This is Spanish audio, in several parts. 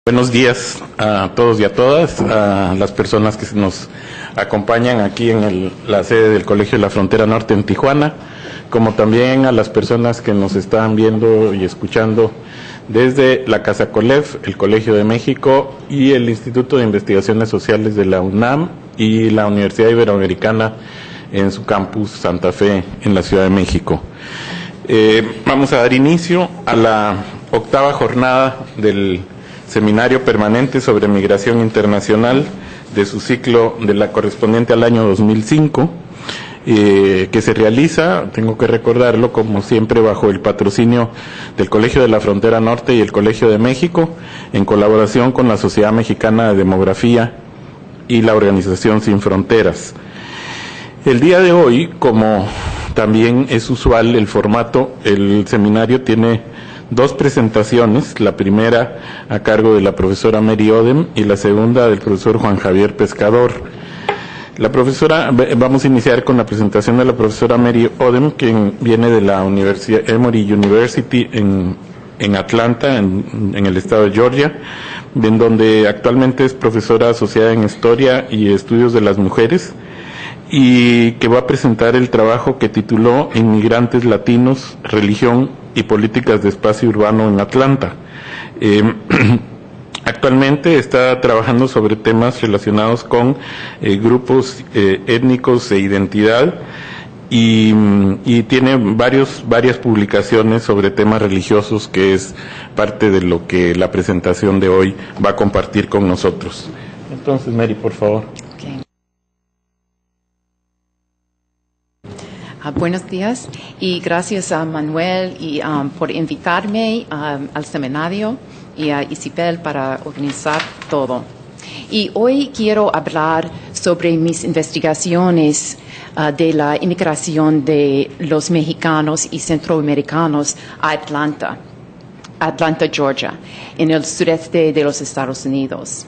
Buenos días a todos y a todas, a las personas que nos acompañan aquí en la sede del Colegio de la Frontera Norte en Tijuana, como también a las personas que nos están viendo y escuchando desde la Casa Colef, el Colegio de México y el Instituto de Investigaciones Sociales de la UNAM y la Universidad Iberoamericana en su campus Santa Fe en la Ciudad de México. Vamos a dar inicio a la octava jornada del Seminario Permanente sobre Migración Internacional de su ciclo de la correspondiente al año 2005, que se realiza, tengo que recordarlo, como siempre, bajo el patrocinio del Colegio de la Frontera Norte y el Colegio de México, en colaboración con la Sociedad Mexicana de Demografía y la Organización Sin Fronteras. El día de hoy, como también es usual el formato, el seminario tiene dos presentaciones, la primera a cargo de la profesora Mary Odem y la segunda del profesor Juan Javier Pescador. Vamos a iniciar con la presentación de la profesora Mary Odem, quien viene de la Emory University en Atlanta, en el estado de Georgia, en donde actualmente es profesora asociada en Historia y Estudios de las Mujeres, y que va a presentar el trabajo que tituló Inmigrantes Latinos, Religión y Políticas de Espacio Urbano en Atlanta. Actualmente está trabajando sobre temas relacionados con grupos étnicos e identidad y tiene varias publicaciones sobre temas religiosos, que es parte de lo que la presentación de hoy va a compartir con nosotros. Entonces, Mary, por favor. Buenos días y gracias a Manuel por invitarme al seminario y a Isabel para organizar todo. Y hoy quiero hablar sobre mis investigaciones de la inmigración de los mexicanos y centroamericanos a Atlanta, Georgia, en el sureste de los Estados Unidos.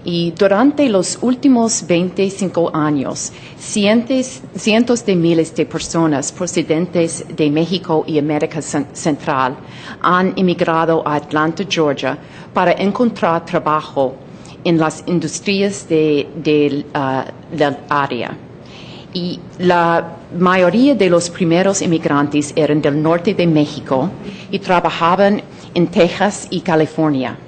Y durante los últimos 25 años, cientos de miles de personas procedentes de México y América Central han emigrado a Atlanta, Georgia, para encontrar trabajo en las industrias del área. Y la mayoría de los primeros inmigrantes eran del norte de México y trabajaban en Texas y California.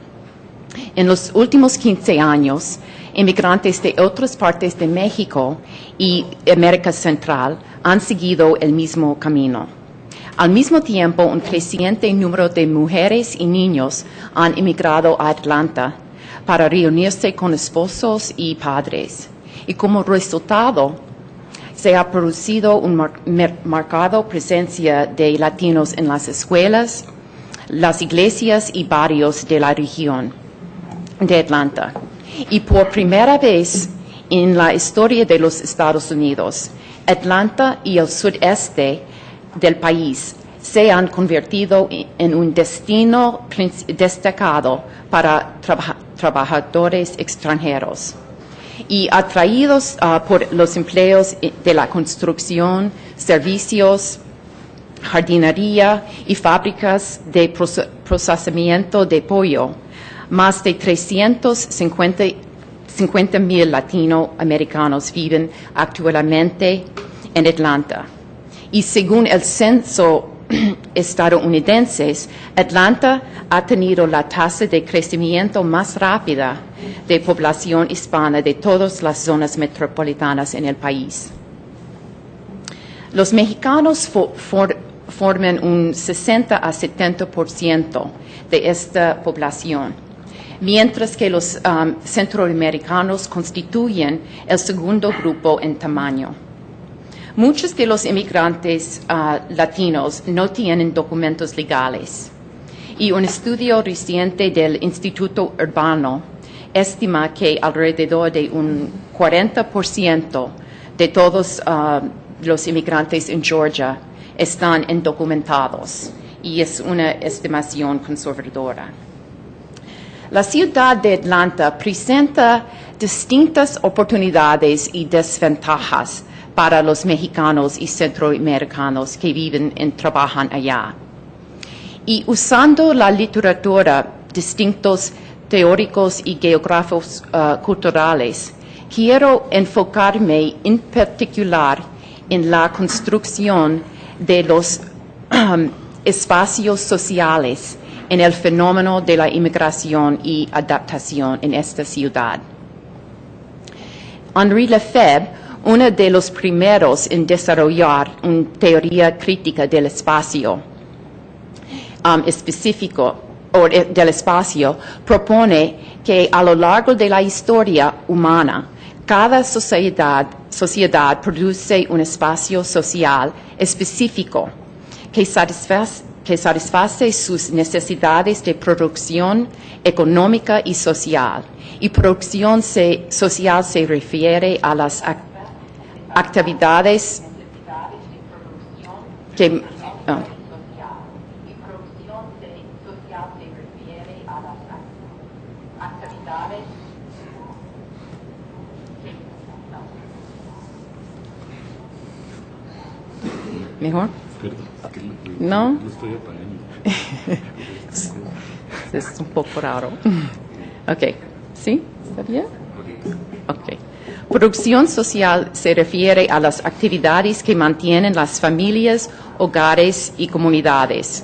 En los últimos 15 años, inmigrantes de otras partes de México y América Central han seguido el mismo camino. Al mismo tiempo, un creciente número de mujeres y niños han emigrado a Atlanta para reunirse con esposos y padres. Y como resultado, se ha producido una marcada presencia de latinos en las escuelas, las iglesias y barrios de la región de Atlanta. Y por primera vez en la historia de los Estados Unidos, Atlanta y el sudeste del país se han convertido en un destino destacado para trabajadores extranjeros. Y atraídos por los empleos de la construcción, servicios, jardinería y fábricas de procesamiento de pollo, más de 350,000 latinoamericanos viven actualmente en Atlanta. Y según el censo estadounidense, Atlanta ha tenido la tasa de crecimiento más rápida de población hispana de todas las zonas metropolitanas en el país. Los mexicanos forman un 60 a 70% de esta población, mientras que los centroamericanos constituyen el segundo grupo en tamaño. Muchos de los inmigrantes latinos no tienen documentos legales, y un estudio reciente del Instituto Urbano estima que alrededor de un 40% de todos los inmigrantes en Georgia están indocumentados, y es una estimación conservadora. La ciudad de Atlanta presenta distintas oportunidades y desventajas para los mexicanos y centroamericanos que viven y trabajan allá. Y usando la literatura distintos teóricos y geógrafos culturales, quiero enfocarme en particular en la construcción de los espacios sociales en el fenómeno de la inmigración y adaptación en esta ciudad. Henri Lefebvre, uno de los primeros en desarrollar una teoría crítica del espacio específico o del espacio, propone que a lo largo de la historia humana, cada sociedad produce un espacio social específico que satisface sus necesidades de producción económica y social. Y producción social se refiere a las actividades que... ¿Mejor? ¿No? Lo estoy apagando. Es un poco raro. Ok. ¿Sí? ¿Está bien? Ok. Producción social se refiere a las actividades que mantienen las familias, hogares y comunidades.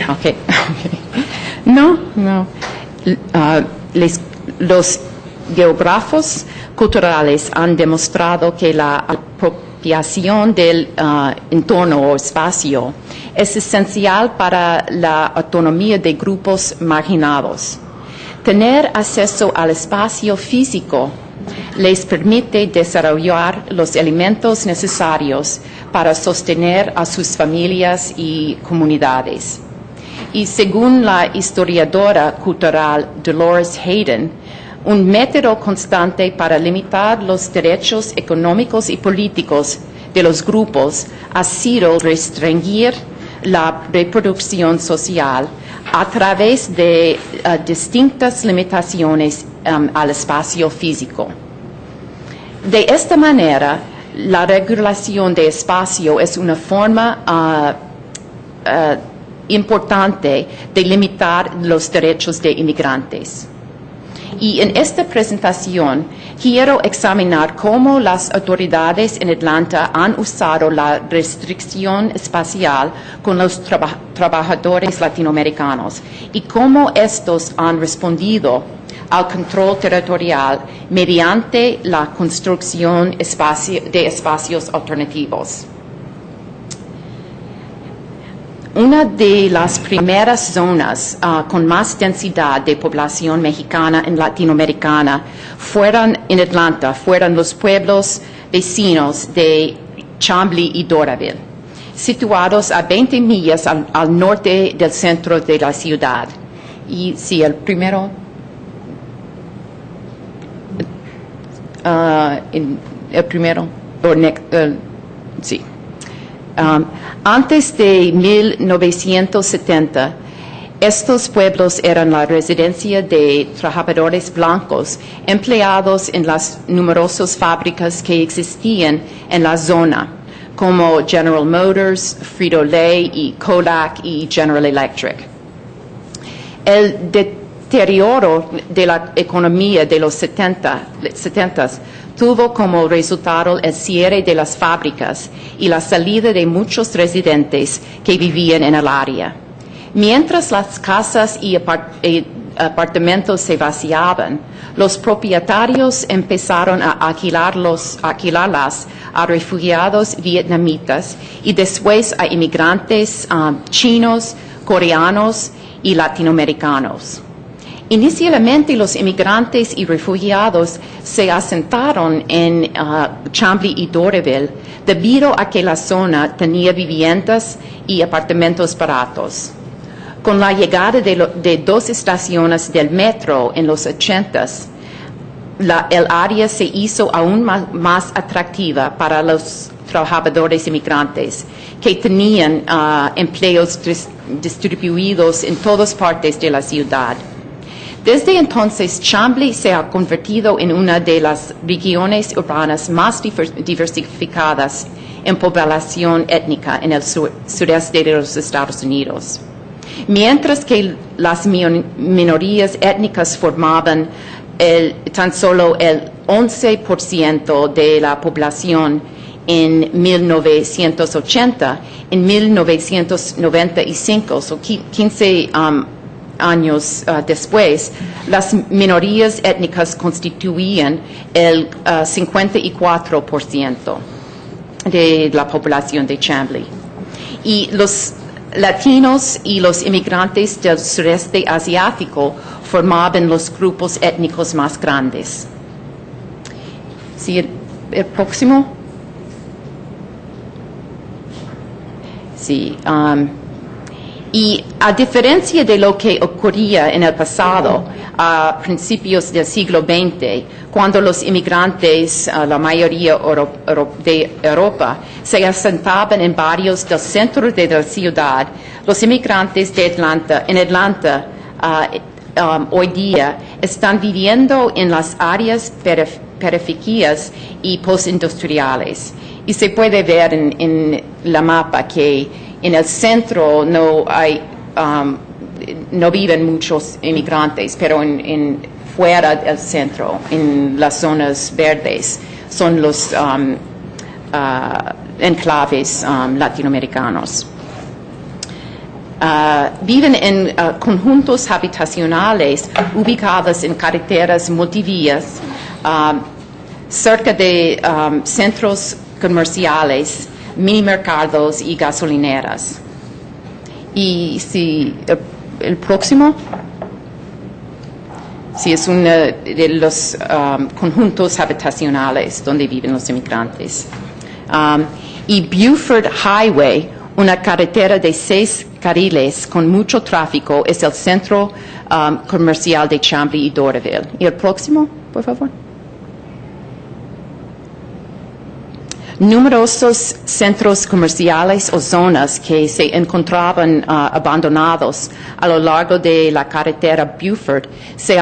Okay. No. Los geógrafos culturales han demostrado que la apropiación del entorno o espacio es esencial para la autonomía de grupos marginados. Tener acceso al espacio físico les permite desarrollar los elementos necesarios para sostener a sus familias y comunidades. Y según la historiadora cultural Dolores Hayden, un método constante para limitar los derechos económicos y políticos de los grupos ha sido restringir la reproducción social a través de distintas limitaciones al espacio físico. De esta manera, la regulación de espacio es una forma importante de limitar los derechos de inmigrantes. Y en esta presentación quiero examinar cómo las autoridades en Atlanta han usado la restricción espacial con los trabajadores latinoamericanos y cómo estos han respondido al control territorial mediante la construcción de espacios alternativos. Una de las primeras zonas con más densidad de población mexicana y latinoamericana en Atlanta fueron los pueblos vecinos de Chambly y Doraville, situados a 20 millas al norte del centro de la ciudad. Y sí, el primero. Sí. Antes de 1970, estos pueblos eran la residencia de trabajadores blancos empleados en las numerosas fábricas que existían en la zona, como General Motors, Frito-Lay y Kodak y General Electric. El deterioro de la economía de los 70s tuvo como resultado el cierre de las fábricas y la salida de muchos residentes que vivían en el área. Mientras las casas y apartamentos se vaciaban, los propietarios empezaron a alquilarlas a refugiados vietnamitas y después a inmigrantes chinos, coreanos y latinoamericanos. Inicialmente los inmigrantes y refugiados se asentaron en Chambly y Doraville debido a que la zona tenía viviendas y apartamentos baratos. Con la llegada de dos estaciones del metro en los 80s, el área se hizo aún más atractiva para los trabajadores inmigrantes que tenían empleos distribuidos en todas partes de la ciudad. Desde entonces, Chambly se ha convertido en una de las regiones urbanas más diversificadas en población étnica en el sureste de los Estados Unidos. Mientras que las minorías étnicas formaban tan solo el 11% de la población en 1980, en 1995, 15 años después, las minorías étnicas constituían el 54% de la población de Chambly. Y los latinos y los inmigrantes del sureste asiático formaban los grupos étnicos más grandes. Sí, el próximo. Sí, y a diferencia de lo que ocurría en el pasado, a principios del siglo XX, cuando los inmigrantes, la mayoría de Europa, se asentaban en barrios del centro de la ciudad, los inmigrantes de Atlanta hoy día están viviendo en las áreas periféricas y postindustriales. Y se puede ver en la mapa que en el centro no viven muchos inmigrantes, pero fuera del centro, en las zonas verdes, son los enclaves latinoamericanos. Viven en conjuntos habitacionales ubicados en carreteras multivías, cerca de centros comerciales, mini mercados y gasolineras. Y si el próximo, si es uno de los conjuntos habitacionales donde viven los inmigrantes. Y Buford Highway, una carretera de 6 carriles con mucho tráfico, es el centro comercial de Chambly y Doraville. Y el próximo, por favor. Numerosos centros comerciales o zonas que se encontraban abandonados a lo largo de la carretera Buford se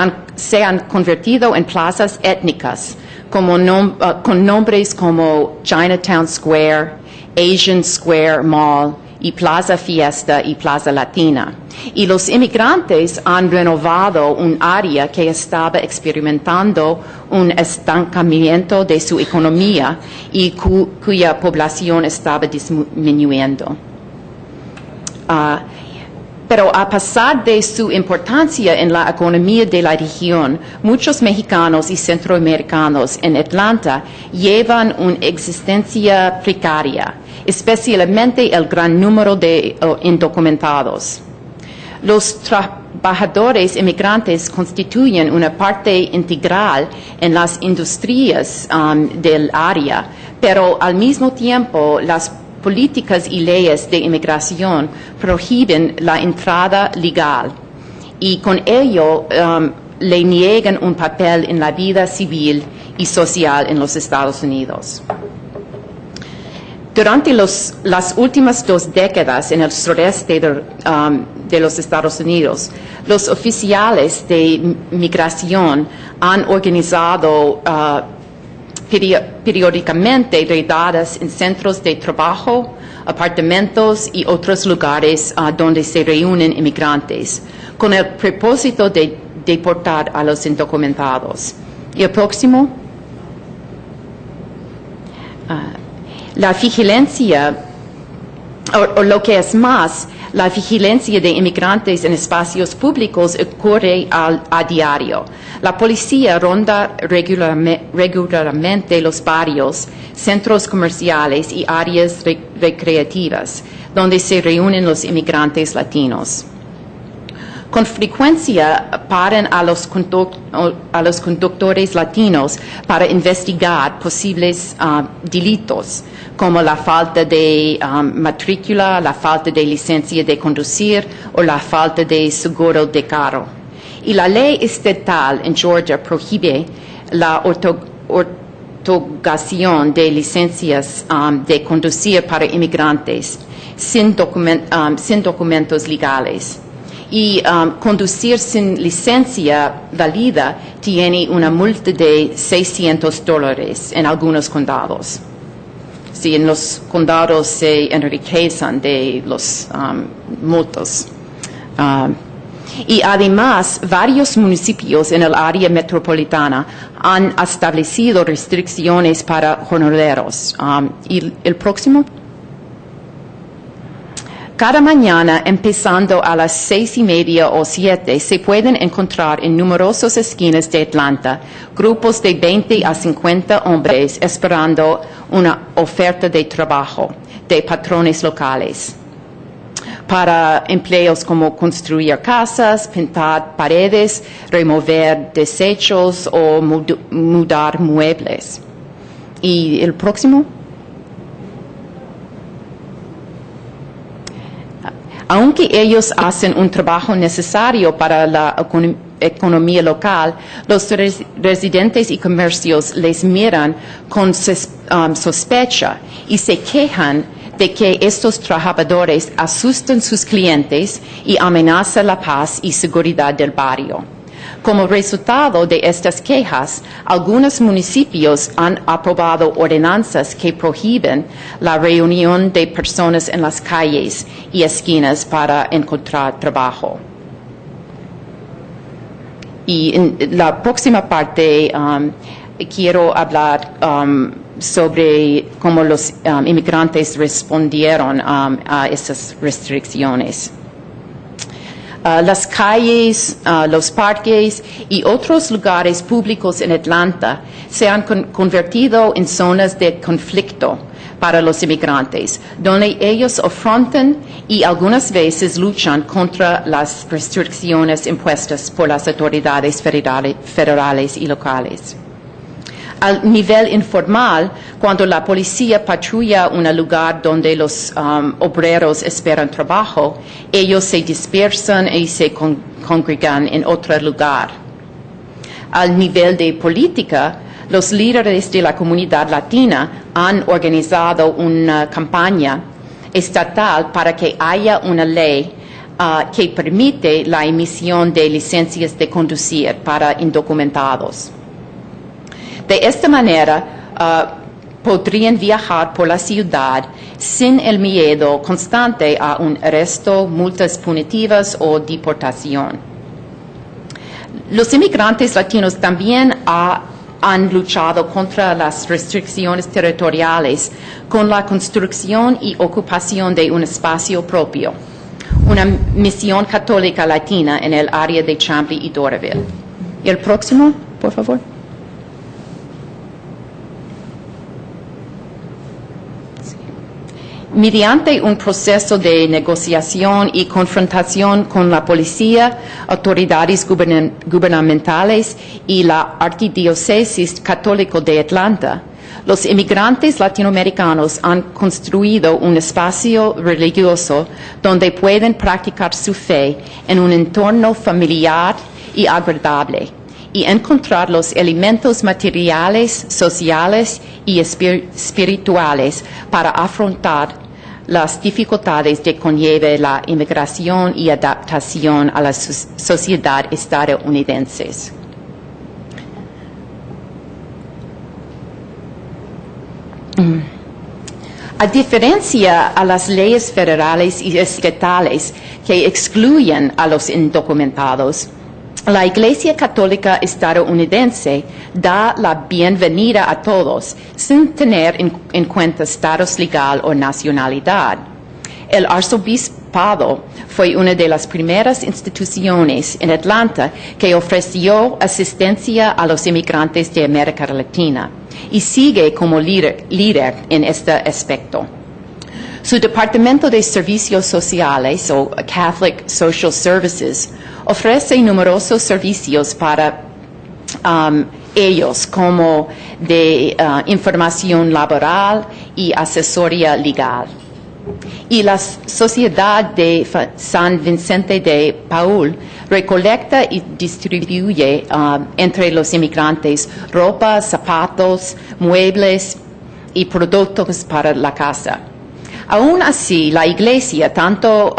han convertido en plazas étnicas con nombres como Chinatown Square, Asian Square Mall y Plaza Fiesta y Plaza Latina. Y los inmigrantes han renovado un área que estaba experimentando un estancamiento de su economía y cuya población estaba disminuyendo. Pero a pesar de su importancia en la economía de la región, muchos mexicanos y centroamericanos en Atlanta llevan una existencia precaria, especialmente el gran número de indocumentados. Los trabajadores inmigrantes constituyen una parte integral en las industrias del área, pero al mismo tiempo las políticas y leyes de inmigración prohíben la entrada legal y con ello le niegan un papel en la vida civil y social en los Estados Unidos. Durante las últimas 2 décadas en el sureste de los Estados Unidos, los oficiales de migración han organizado periódicamente redadas en centros de trabajo, apartamentos y otros lugares donde se reúnen inmigrantes, con el propósito de deportar a los indocumentados. Y el próximo. La vigilancia, o lo que es más, la vigilancia de inmigrantes en espacios públicos ocurre a diario. La policía ronda regularmente los barrios, centros comerciales y áreas recreativas donde se reúnen los inmigrantes latinos. Con frecuencia paran a los conductores latinos para investigar posibles delitos, como la falta de matrícula, la falta de licencia de conducir o la falta de seguro de carro. Y la ley estatal en Georgia prohíbe la otorgación de licencias de conducir para inmigrantes sin documentos legales. Y conducir sin licencia válida tiene una multa de $600 en algunos condados. Sí, en los condados se enriquecen de los multas. Y además, varios municipios en el área metropolitana han establecido restricciones para jornaleros. ¿Y el próximo? Cada mañana, empezando a las 6:30 o 7, se pueden encontrar en numerosas esquinas de Atlanta grupos de 20 a 50 hombres esperando una oferta de trabajo de patrones locales para empleos como construir casas, pintar paredes, remover desechos o mudar muebles. ¿Y el próximo? Aunque ellos hacen un trabajo necesario para la economía local, los residentes y comercios les miran con sospecha y se quejan de que estos trabajadores asustan a sus clientes y amenazan la paz y seguridad del barrio. Como resultado de estas quejas, algunos municipios han aprobado ordenanzas que prohíben la reunión de personas en las calles y esquinas para encontrar trabajo. Y en la próxima parte quiero hablar sobre cómo los inmigrantes respondieron a estas restricciones. Las calles, los parques y otros lugares públicos en Atlanta se han convertido en zonas de conflicto para los inmigrantes, donde ellos afrontan y algunas veces luchan contra las restricciones impuestas por las autoridades federales y locales. Al nivel informal, cuando la policía patrulla un lugar donde los obreros esperan trabajo, ellos se dispersan y se congregan en otro lugar. Al nivel de política, los líderes de la comunidad latina han organizado una campaña estatal para que haya una ley que permite la emisión de licencias de conducir para indocumentados. De esta manera, podrían viajar por la ciudad sin el miedo constante a un arresto, multas punitivas o deportación. Los inmigrantes latinos también han luchado contra las restricciones territoriales con la construcción y ocupación de un espacio propio, una misión católica latina en el área de Chamblee y Doraville. ¿Y el próximo, por favor? Mediante un proceso de negociación y confrontación con la policía, autoridades gubernamentales y la Arquidiócesis Católica de Atlanta, los inmigrantes latinoamericanos han construido un espacio religioso donde pueden practicar su fe en un entorno familiar y agradable y encontrar los elementos materiales, sociales y espirituales para afrontar las dificultades que conlleva la inmigración y adaptación a la sociedad estadounidense. A diferencia a las leyes federales y estatales que excluyen a los indocumentados, la Iglesia Católica estadounidense da la bienvenida a todos sin tener en cuenta estatus legal o nacionalidad. El arzobispado fue una de las primeras instituciones en Atlanta que ofreció asistencia a los inmigrantes de América Latina y sigue como líder en este aspecto. Su Departamento de Servicios Sociales, o Catholic Social Services, ofrece numerosos servicios para ellos, como de información laboral y asesoría legal. Y la Sociedad de San Vicente de Paul recolecta y distribuye entre los inmigrantes ropa, zapatos, muebles y productos para la casa. Aún así, la Iglesia, tanto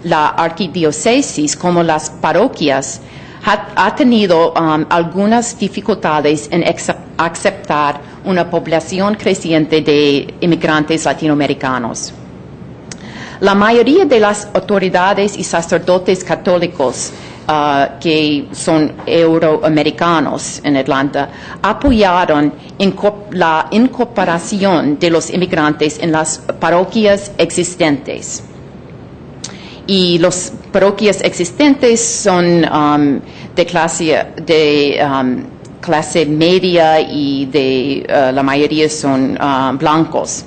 la arquidiócesis como las parroquias, ha tenido algunas dificultades en aceptar una población creciente de inmigrantes latinoamericanos. La mayoría de las autoridades y sacerdotes católicos que son euroamericanos en Atlanta apoyaron la incorporación de los inmigrantes en las parroquias existentes. Y las parroquias existentes son de clase media y la mayoría son blancos.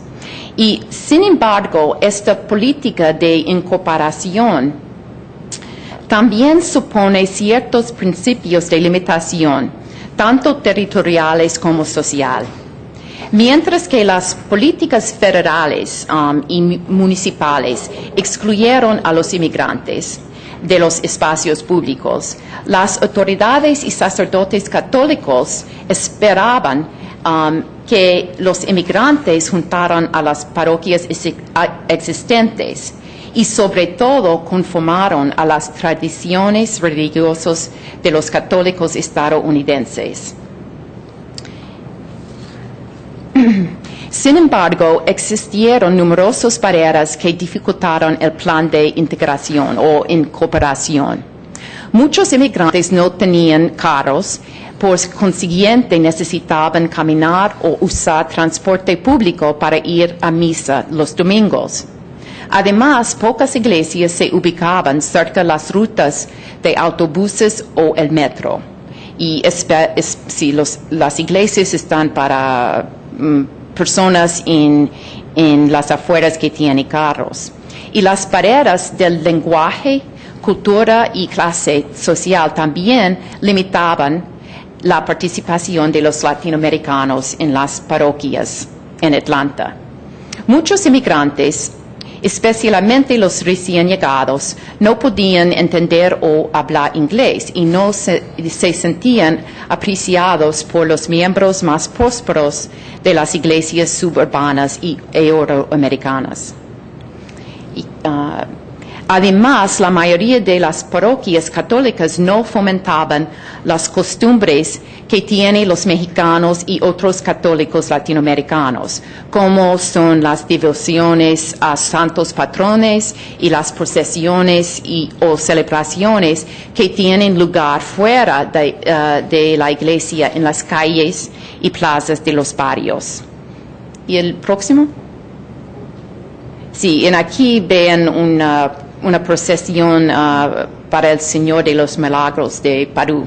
Y sin embargo, esta política de incorporación también supone ciertos principios de limitación, tanto territoriales como social. Mientras que las políticas federales y municipales excluyeron a los inmigrantes de los espacios públicos, las autoridades y sacerdotes católicos esperaban que los inmigrantes juntaran a las parroquias existentes y sobre todo conformaron a las tradiciones religiosas de los católicos estadounidenses. Sin embargo, existieron numerosas barreras que dificultaron el plan de integración o incorporación. Muchos inmigrantes no tenían carros, por consiguiente necesitaban caminar o usar transporte público para ir a misa los domingos. Además, pocas iglesias se ubicaban cerca de las rutas de autobuses o el metro. Y si las iglesias están para personas en las afueras que tienen carros. Y las barreras del lenguaje, cultura y clase social también limitaban la participación de los latinoamericanos en las parroquias en Atlanta. Muchos inmigrantes, especialmente los recién llegados, no podían entender o hablar inglés y no se sentían apreciados por los miembros más prósperos de las iglesias suburbanas y euroamericanas. Además, la mayoría de las parroquias católicas no fomentaban las costumbres que tienen los mexicanos y otros católicos latinoamericanos, como son las devociones a santos patrones y las procesiones o celebraciones que tienen lugar fuera de la iglesia en las calles y plazas de los barrios. ¿Y el próximo? Sí, aquí ven una procesión para el Señor de los Milagros de Perú.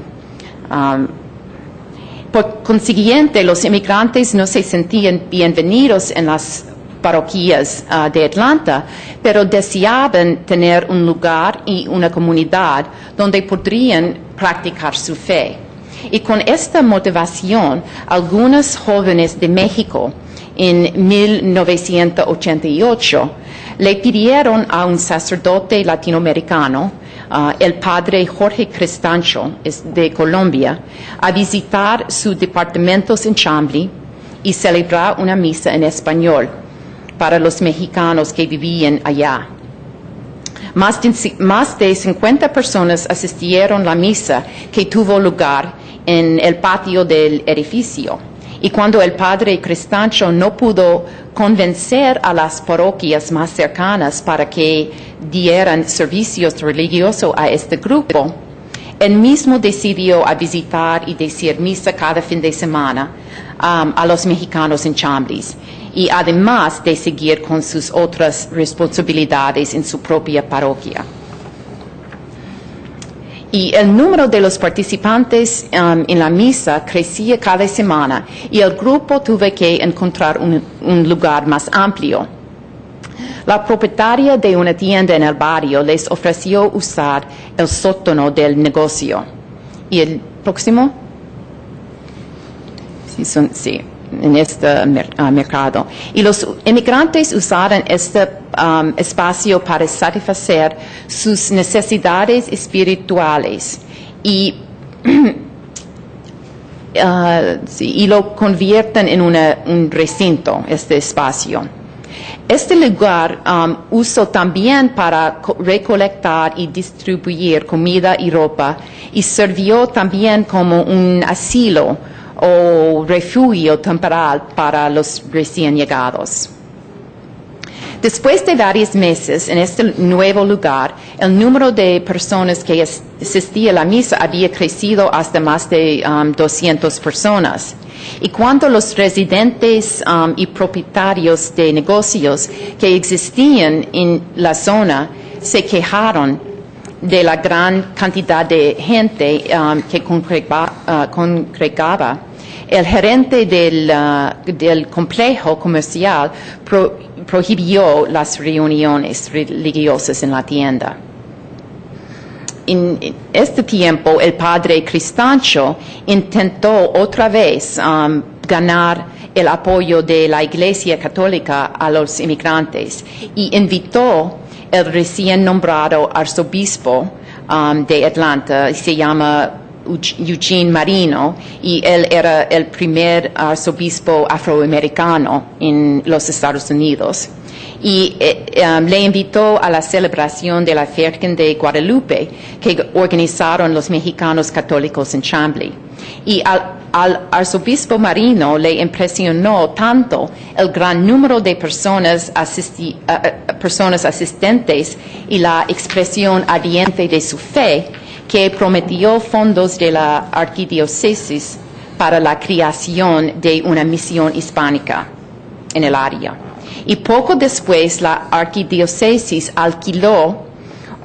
Por consiguiente, los inmigrantes no se sentían bienvenidos en las parroquias de Atlanta, pero deseaban tener un lugar y una comunidad donde podrían practicar su fe. Y con esta motivación, algunos jóvenes de México en 1988 le pidieron a un sacerdote latinoamericano, el padre Jorge Cristancho de Colombia, a visitar sus departamentos en Chambly y celebrar una misa en español para los mexicanos que vivían allá. Más de 50 personas asistieron a la misa que tuvo lugar en el patio del edificio. Y cuando el padre Cristancho no pudo convencer a las parroquias más cercanas para que dieran servicios religiosos a este grupo, él mismo decidió a visitar y decir misa cada fin de semana a los mexicanos en Chambly, y además de seguir con sus otras responsabilidades en su propia parroquia. Y el número de los participantes en la misa crecía cada semana y el grupo tuvo que encontrar un lugar más amplio. La propietaria de una tienda en el barrio les ofreció usar el sótano del negocio. ¿Y el próximo? Sí. mercado. Y los inmigrantes usaron este espacio para satisfacer sus necesidades espirituales y y lo convierten en un recinto, este espacio. Este lugar usó también para recolectar y distribuir comida y ropa y sirvió también como un asilo o refugio temporal para los recién llegados. Después de varios meses en este nuevo lugar, el número de personas que asistían a la misa había crecido hasta más de 200 personas. Y cuando los residentes y propietarios de negocios que existían en la zona se quejaron de la gran cantidad de gente que congregaba, el gerente del complejo comercial prohibió las reuniones religiosas en la tienda. En este tiempo, el padre Cristancho intentó otra vez ganar el apoyo de la Iglesia Católica a los inmigrantes y invitó el recién nombrado arzobispo de Atlanta, se llama Eugene Marino, y él era el primer arzobispo afroamericano en los Estados Unidos. Y le invitó a la celebración de la Virgen de Guadalupe que organizaron los mexicanos católicos en Chambly. Y al arzobispo Marino le impresionó tanto el gran número de personas asistentes y la expresión ardiente de su fe, que prometió fondos de la arquidiócesis para la creación de una misión hispánica en el área. Y poco después la arquidiócesis alquiló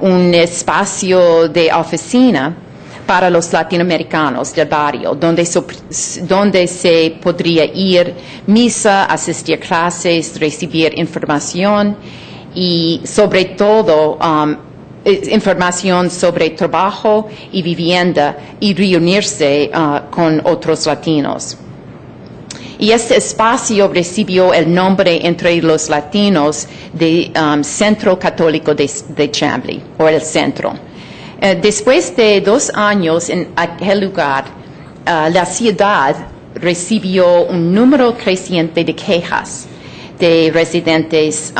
un espacio de oficina para los latinoamericanos del barrio, donde se podría ir misa, asistir clases, recibir información y sobre todo información sobre trabajo y vivienda y reunirse con otros latinos. Y este espacio recibió el nombre entre los latinos de Centro Católico de Chambly, o el Centro. Después de 2 años en aquel lugar, la ciudad recibió un número creciente de quejas de residentes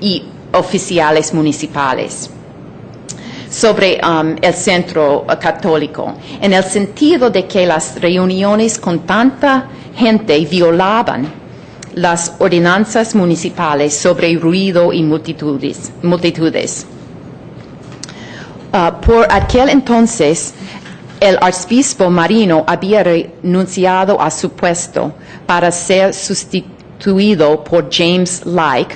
y oficiales municipales sobre el centro católico, en el sentido de que las reuniones con tanta gente violaban las ordenanzas municipales sobre ruido y multitudes. Por aquel entonces, el arzobispo Marino había renunciado a su puesto para ser sustituido por James Lake,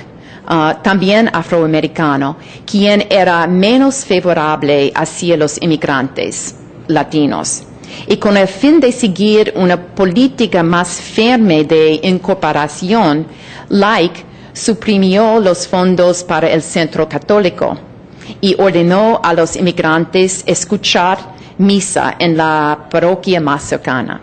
también afroamericano, quien era menos favorable hacia los inmigrantes latinos. Y con el fin de seguir una política más firme de incorporación, Lake suprimió los fondos para el centro católico y ordenó a los inmigrantes escuchar misa en la parroquia más cercana.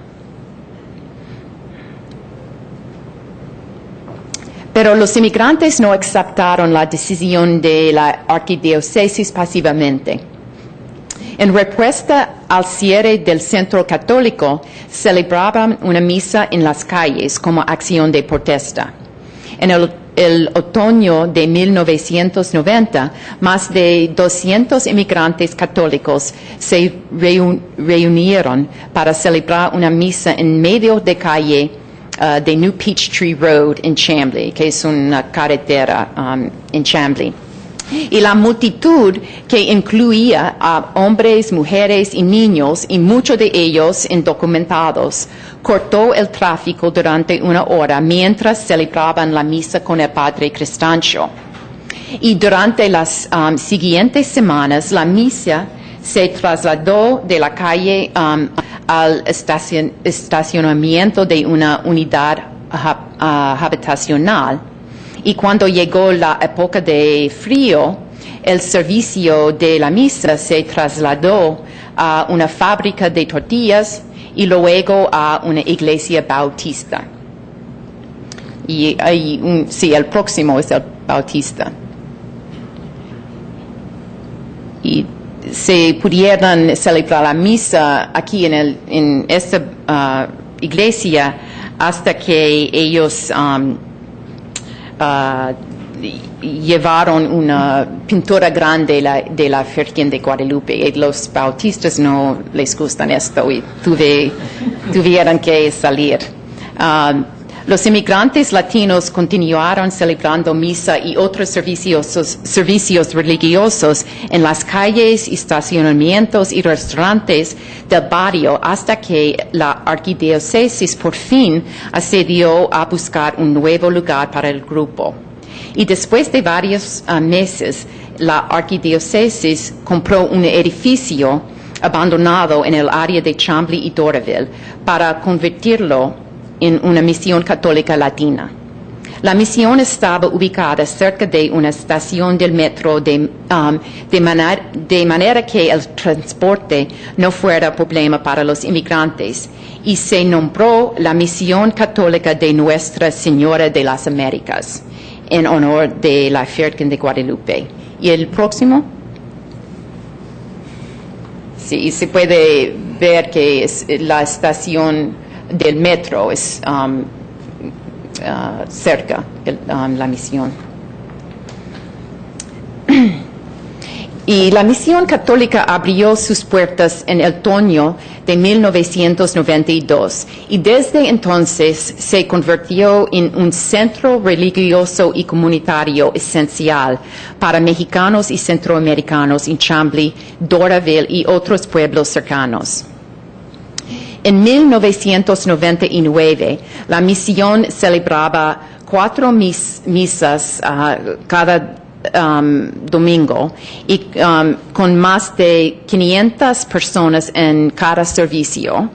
Pero los inmigrantes no aceptaron la decisión de la arquidiócesis pasivamente. En respuesta al cierre del centro católico, celebraban una misa en las calles como acción de protesta. En el otoño de 1990, más de 200 inmigrantes católicos se reunieron para celebrar una misa en medio de calle de New Peachtree Road en Chambly, que es una carretera en Chambly. Y la multitud, que incluía a hombres, mujeres y niños, y muchos de ellos indocumentados, cortó el tráfico durante 1 hora mientras celebraban la misa con el padre Cristancho. Y durante las siguientes semanas, la misa se trasladó de la calle al estacionamiento de una unidad habitacional. Y cuando llegó la época de frío, el servicio de la misa se trasladó a una fábrica de tortillas y luego a una iglesia bautista. Y sí, el próximo es el bautista. Y se pudieran celebrar la misa aquí en esta iglesia hasta que ellos llevaron una pintura grande de la Virgen de Guadalupe. Y los bautistas no les gustan esto y tuvieron que salir. Los inmigrantes latinos continuaron celebrando misa y otros servicios religiosos en las calles, estacionamientos y restaurantes del barrio hasta que la arquidiócesis por fin accedió a buscar un nuevo lugar para el grupo. Y después de varios meses, la arquidiócesis compró un edificio abandonado en el área de Chambly y Doraville para convertirlo en una misión católica latina. La misión estaba ubicada cerca de una estación del metro de manera que el transporte no fuera problema para los inmigrantes y se nombró la Misión Católica de Nuestra Señora de las Américas en honor de la Virgen de Guadalupe. ¿Y el próximo? Sí, se puede ver que es la estación del metro es cerca de la misión. Y la misión católica abrió sus puertas en el otoño de 1992 y desde entonces se convirtió en un centro religioso y comunitario esencial para mexicanos y centroamericanos en Chambly, Doraville y otros pueblos cercanos. En 1999, la misión celebraba 4 misas cada domingo y con más de 500 personas en cada servicio.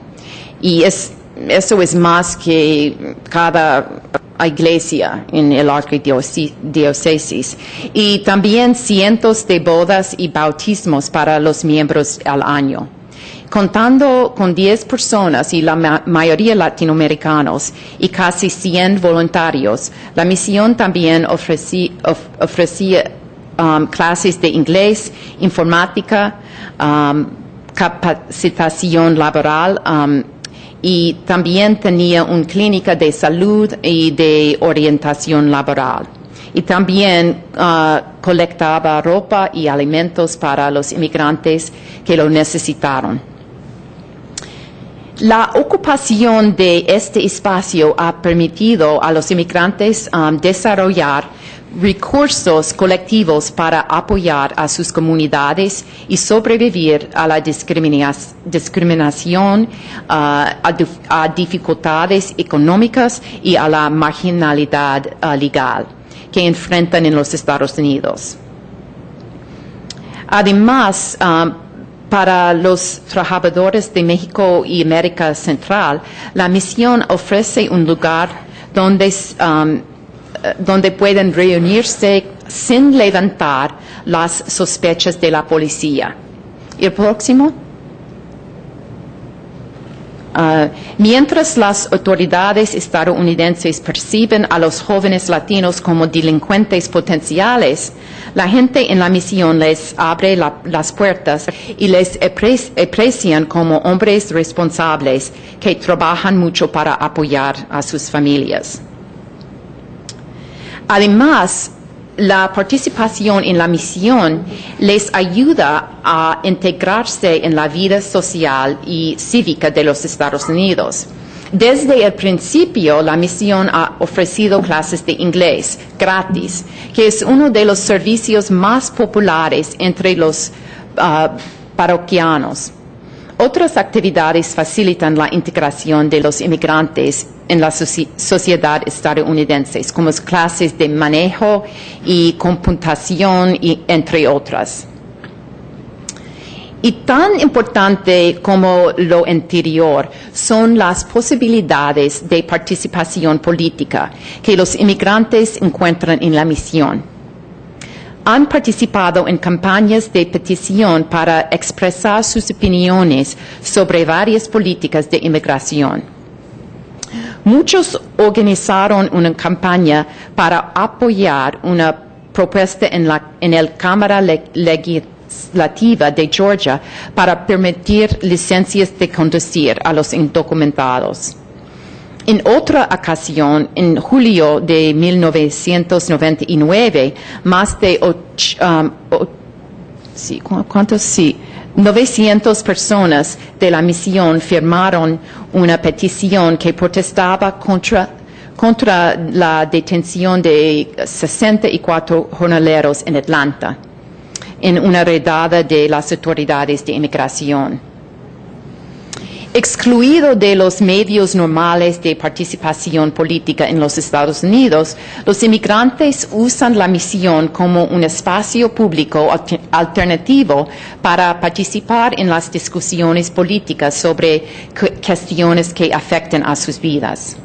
Y eso es más que cada iglesia en el arquidiócesis. Y también cientos de bodas y bautismos para los miembros al año. Contando con 10 personas y la mayoría latinoamericanos y casi 100 voluntarios, la misión también ofrecía clases de inglés, informática, capacitación laboral y también tenía una clínica de salud y de orientación laboral. Y también colectaba ropa y alimentos para los inmigrantes que lo necesitaron. La ocupación de este espacio ha permitido a los inmigrantes desarrollar recursos colectivos para apoyar a sus comunidades y sobrevivir a la discriminación, a dificultades económicas y a la marginalidad legal que enfrentan en los Estados Unidos. Además, para los trabajadores de México y América Central, la misión ofrece un lugar donde pueden reunirse sin levantar las sospechas de la policía. ¿Y el próximo? Mientras las autoridades estadounidenses perciben a los jóvenes latinos como delincuentes potenciales, la gente en la misión les abre las puertas y les aprecian como hombres responsables que trabajan mucho para apoyar a sus familias. Además, la participación en la misión les ayuda a integrarse en la vida social y cívica de los Estados Unidos. Desde el principio, la misión ha ofrecido clases de inglés gratis, que es uno de los servicios más populares entre los parroquianos. Otras actividades facilitan la integración de los inmigrantes en la sociedad estadounidense, como clases de manejo y computación, entre otras. Y tan importante como lo anterior son las posibilidades de participación política que los inmigrantes encuentran en la misión. han participado en campañas de petición para expresar sus opiniones sobre varias políticas de inmigración. Muchos organizaron una campaña para apoyar una propuesta en la Cámara Legislativa de Georgia para permitir licencias de conducir a los indocumentados. En otra ocasión, en julio de 1999, más de 900 personas de la misión firmaron una petición que protestaba contra la detención de 64 jornaleros en Atlanta, en una redada de las autoridades de inmigración. Excluido de los medios normales de participación política en los Estados Unidos, los inmigrantes usan la misión como un espacio público alternativo para participar en las discusiones políticas sobre cuestiones que afectan a sus vidas.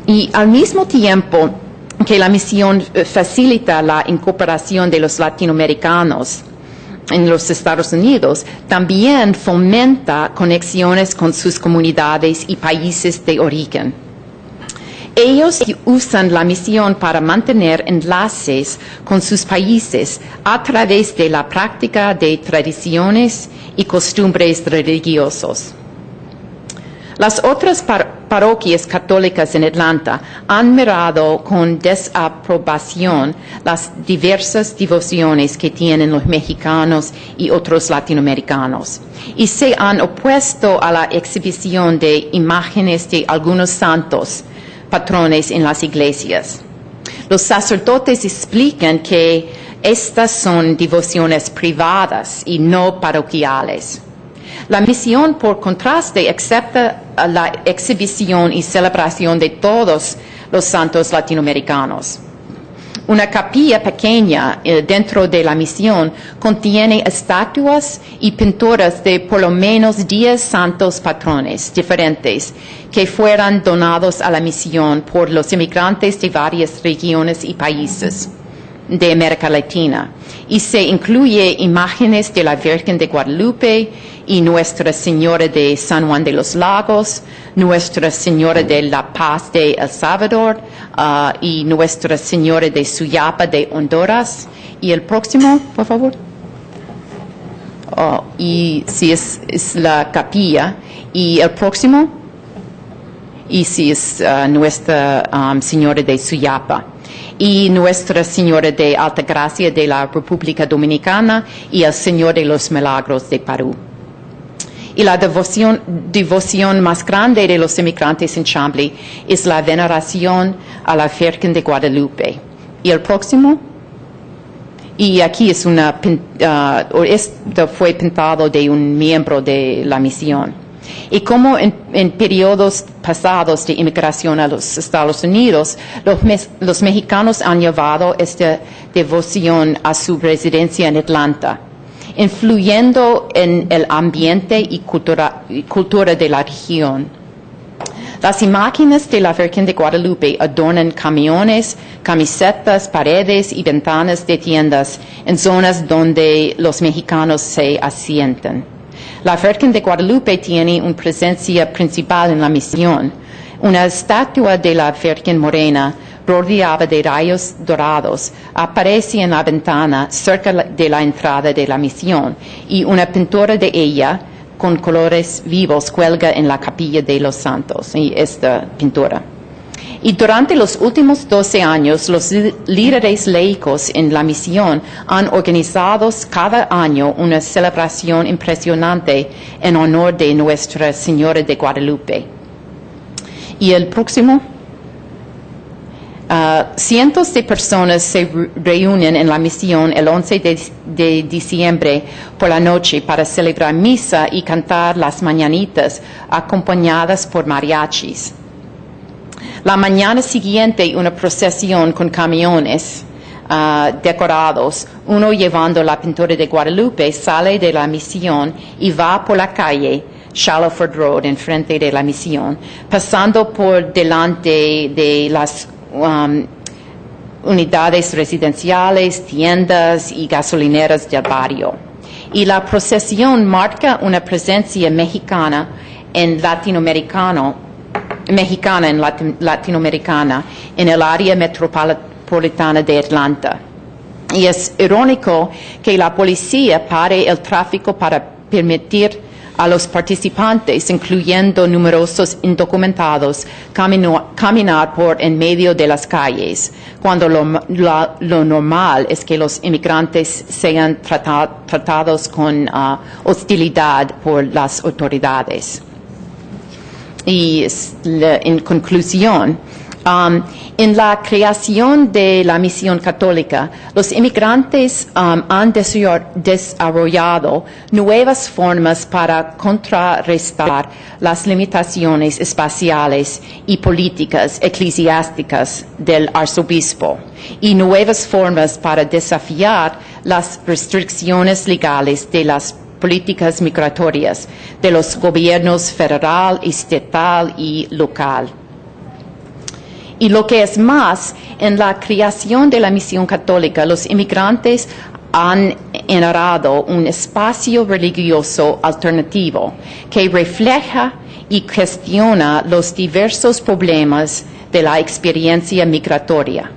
Y al mismo tiempo que la misión facilita la incorporación de los latinoamericanos en los Estados Unidos, también fomenta conexiones con sus comunidades y países de origen. Ellos usan la misión para mantener enlaces con sus países a través de la práctica de tradiciones y costumbres religiosos. Las otras parroquias católicas en Atlanta han mirado con desaprobación las diversas devociones que tienen los mexicanos y otros latinoamericanos y se han opuesto a la exhibición de imágenes de algunos santos patrones en las iglesias. Los sacerdotes explican que estas son devociones privadas y no parroquiales. La misión, por contraste, acepta la exhibición y celebración de todos los santos latinoamericanos. Una capilla pequeña dentro de la misión contiene estatuas y pinturas de por lo menos 10 santos patrones diferentes que fueron donados a la misión por los inmigrantes de varias regiones y países de América Latina, y se incluye imágenes de la Virgen de Guadalupe y Nuestra Señora de San Juan de los Lagos, Nuestra Señora de la Paz de El Salvador y Nuestra Señora de Suyapa de Honduras. Y el próximo, por favor. Y si es la capilla. Y el próximo. Y si es Nuestra Señora de Suyapa. Y Nuestra Señora de Altagracia de la República Dominicana y el Señor de los Milagros de Perú. Y la devoción más grande de los inmigrantes en Chambly es la veneración a la Virgen de Guadalupe. Y el próximo. Y aquí es esto fue pintado de un miembro de la misión. Y como en periodos pasados de inmigración a los Estados Unidos, los mexicanos han llevado esta devoción a su residencia en Atlanta, influyendo en el ambiente y cultura de la región. Las imágenes de la Virgen de Guadalupe adornan camiones, camisetas, paredes y ventanas de tiendas en zonas donde los mexicanos se asientan. La Virgen de Guadalupe tiene una presencia principal en la misión. Una estatua de la Virgen Morena, rodeada de rayos dorados, aparece en la ventana cerca de la entrada de la misión y una pintura de ella con colores vivos cuelga en la capilla de los santos. Y esta pintura. Y durante los últimos 12 años, los líderes laicos en la misión han organizado cada año una celebración impresionante en honor de Nuestra Señora de Guadalupe. Y el próximo. Cientos de personas se reúnen en la misión el 11 de diciembre por la noche para celebrar misa y cantar las mañanitas acompañadas por mariachis. La mañana siguiente, una procesión con camiones decorados, uno llevando la pintura de Guadalupe, sale de la misión y va por la calle Shallowford Road, enfrente de la misión, pasando por delante de las unidades residenciales, tiendas y gasolineras del barrio. Y la procesión marca una presencia mexicana en Latinoamericana en el área metropolitana de Atlanta. Y es irónico que la policía pare el tráfico para permitir a los participantes, incluyendo numerosos indocumentados, caminar por en medio de las calles, cuando lo normal es que los inmigrantes sean tratados con hostilidad por las autoridades. Y en conclusión, en la creación de la misión católica, los inmigrantes han desarrollado nuevas formas para contrarrestar las limitaciones espaciales y políticas eclesiásticas del arzobispo y nuevas formas para desafiar las restricciones legales de las políticas migratorias de los gobiernos federal, estatal y local. Y lo que es más, en la creación de la misión católica, los inmigrantes han generado un espacio religioso alternativo que refleja y cuestiona los diversos problemas de la experiencia migratoria,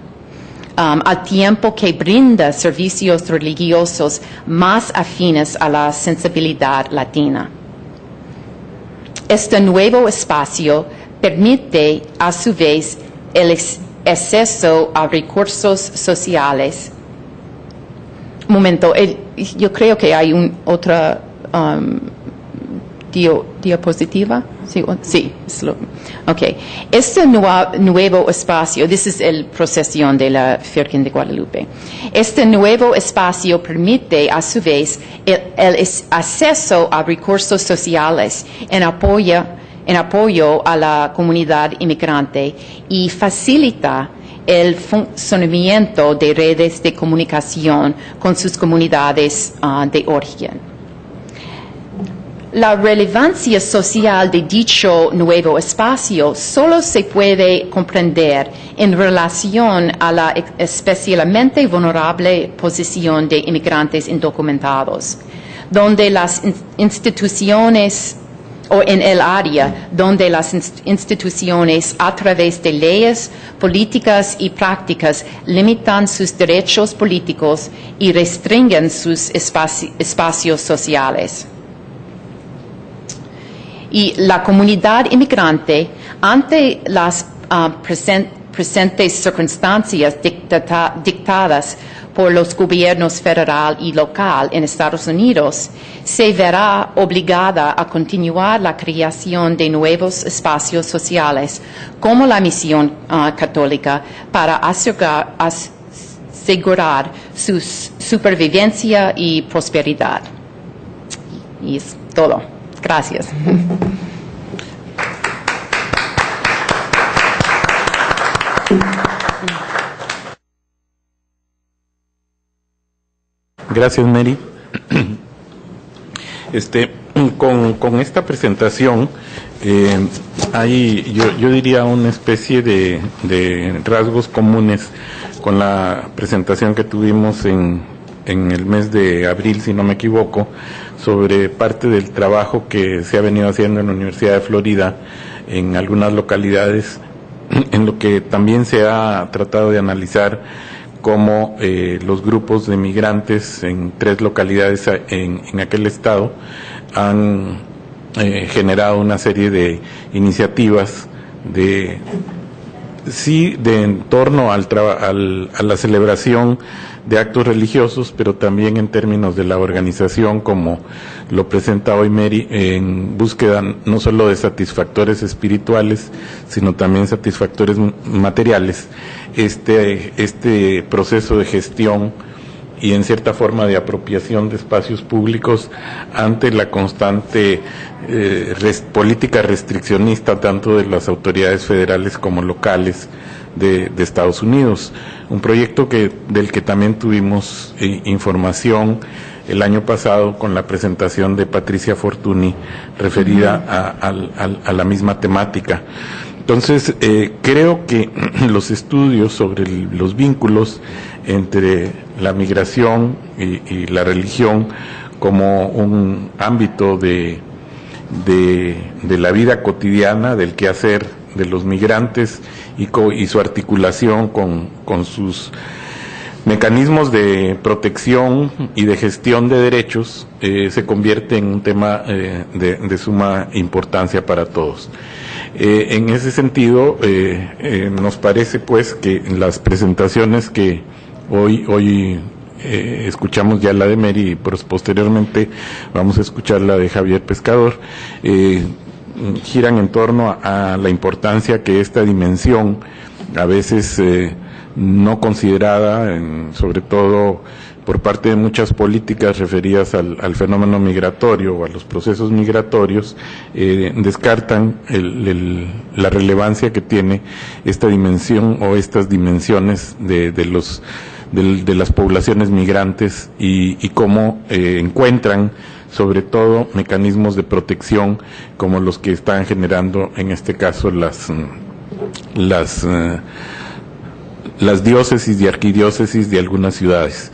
al tiempo que brinda servicios religiosos más afines a la sensibilidad latina. Este nuevo espacio permite, a su vez, el acceso a recursos sociales. Un momento, yo creo que hay otra diapositiva. Sí. Okay. Este nuevo espacio, this is el procesión de la Virgen de Guadalupe. Este nuevo espacio permite, a su vez, el acceso a recursos sociales en apoyo a la comunidad inmigrante y facilita el funcionamiento de redes de comunicación con sus comunidades de origen. La relevancia social de dicho nuevo espacio solo se puede comprender en relación a la especialmente vulnerable posición de inmigrantes indocumentados, donde las instituciones o en el área donde las instituciones a través de leyes, políticas y prácticas limitan sus derechos políticos y restringen sus espacios sociales. Y la comunidad inmigrante, ante las presentes circunstancias dictadas por los gobiernos federal y local en Estados Unidos, se verá obligada a continuar la creación de nuevos espacios sociales como la misión católica para asegurar su supervivencia y prosperidad. Y es todo. Gracias. Gracias, Mary. Con esta presentación hay, yo diría, una especie de rasgos comunes con la presentación que tuvimos en el mes de abril, si no me equivoco, sobre parte del trabajo que se ha venido haciendo en la Universidad de Florida en algunas localidades, en lo que también se ha tratado de analizar cómo los grupos de migrantes en 3 localidades en aquel estado han generado una serie de iniciativas en torno a la celebración de actos religiosos, pero también en términos de la organización, como lo presenta hoy Mary, en búsqueda no solo de satisfactores espirituales, sino también satisfactores materiales. Este proceso de gestión y en cierta forma de apropiación de espacios públicos ante la constante política restriccionista tanto de las autoridades federales como locales de Estados Unidos. Un proyecto del que también tuvimos información el año pasado con la presentación de Patricia Fortuny referida a la misma temática. Entonces, creo que los estudios sobre los vínculos entre la migración y la religión como un ámbito de la vida cotidiana, del quehacer de los migrantes y su articulación con sus mecanismos de protección y de gestión de derechos, se convierte en un tema de suma importancia para todos. En ese sentido, nos parece pues que las presentaciones que hoy escuchamos ya la de Mary y posteriormente vamos a escuchar la de Javier Pescador, giran en torno a la importancia que esta dimensión, a veces no considerada, sobre todo por parte de muchas políticas referidas al fenómeno migratorio o a los procesos migratorios, descartan la relevancia que tiene esta dimensión o estas dimensiones de las poblaciones migrantes y cómo encuentran sobre todo mecanismos de protección como los que están generando en este caso las diócesis y arquidiócesis de algunas ciudades.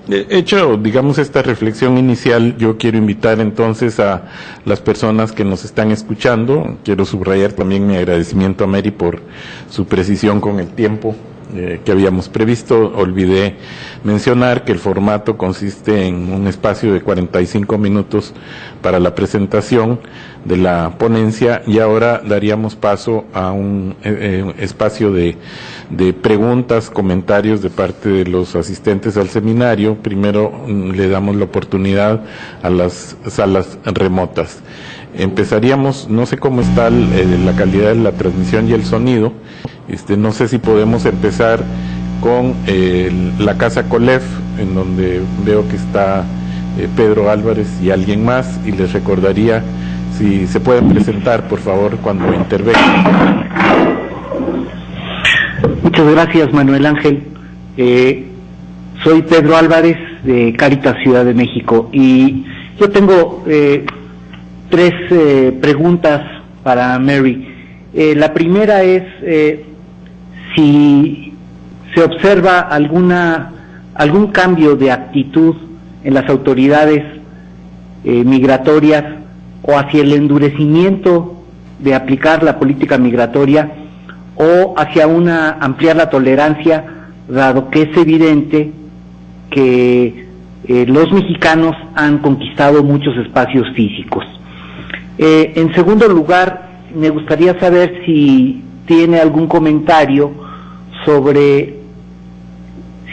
Hecho, digamos, esta reflexión inicial, yo quiero invitar entonces a las personas que nos están escuchando. Quiero subrayar también mi agradecimiento a Mary por su precisión con el tiempo que habíamos previsto. Olvidé mencionar que el formato consiste en un espacio de 45 minutos para la presentación de la ponencia y ahora daríamos paso a un espacio de preguntas, comentarios de parte de los asistentes al seminario. Primero le damos la oportunidad a las salas remotas. Empezaríamos, no sé cómo está la calidad de la transmisión y el sonido. No sé si podemos empezar con la Casa Colef, en donde veo que está Pedro Álvarez y alguien más, y les recordaría si se pueden presentar, por favor, cuando intervengan. Muchas gracias, Manuel Ángel. Soy Pedro Álvarez, de Cáritas Ciudad de México, y yo tengo tres preguntas para Mary. La primera es si se observa algún cambio de actitud en las autoridades migratorias o hacia el endurecimiento de aplicar la política migratoria o hacia ampliar la tolerancia, dado que es evidente que los mexicanos han conquistado muchos espacios físicos. En segundo lugar, me gustaría saber si tiene algún comentario sobre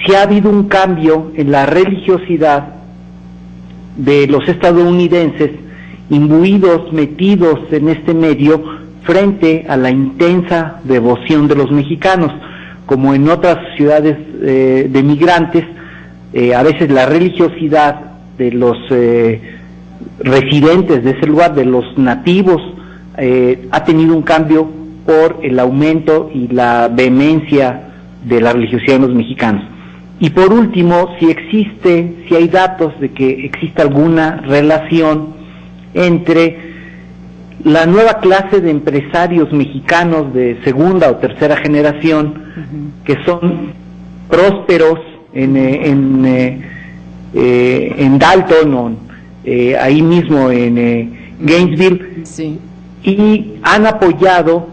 si ha habido un cambio en la religiosidad de los estadounidenses imbuidos, metidos en este medio, frente a la intensa devoción de los mexicanos. Como en otras ciudades de migrantes, a veces la religiosidad de los residentes de ese lugar, de los nativos, ha tenido un cambio por el aumento y la vehemencia de la religiosidad de los mexicanos. Y por último, si hay datos de que existe alguna relación entre la nueva clase de empresarios mexicanos de segunda o tercera generación, que son prósperos en Dalton, ahí mismo en Gainesville, sí, y han apoyado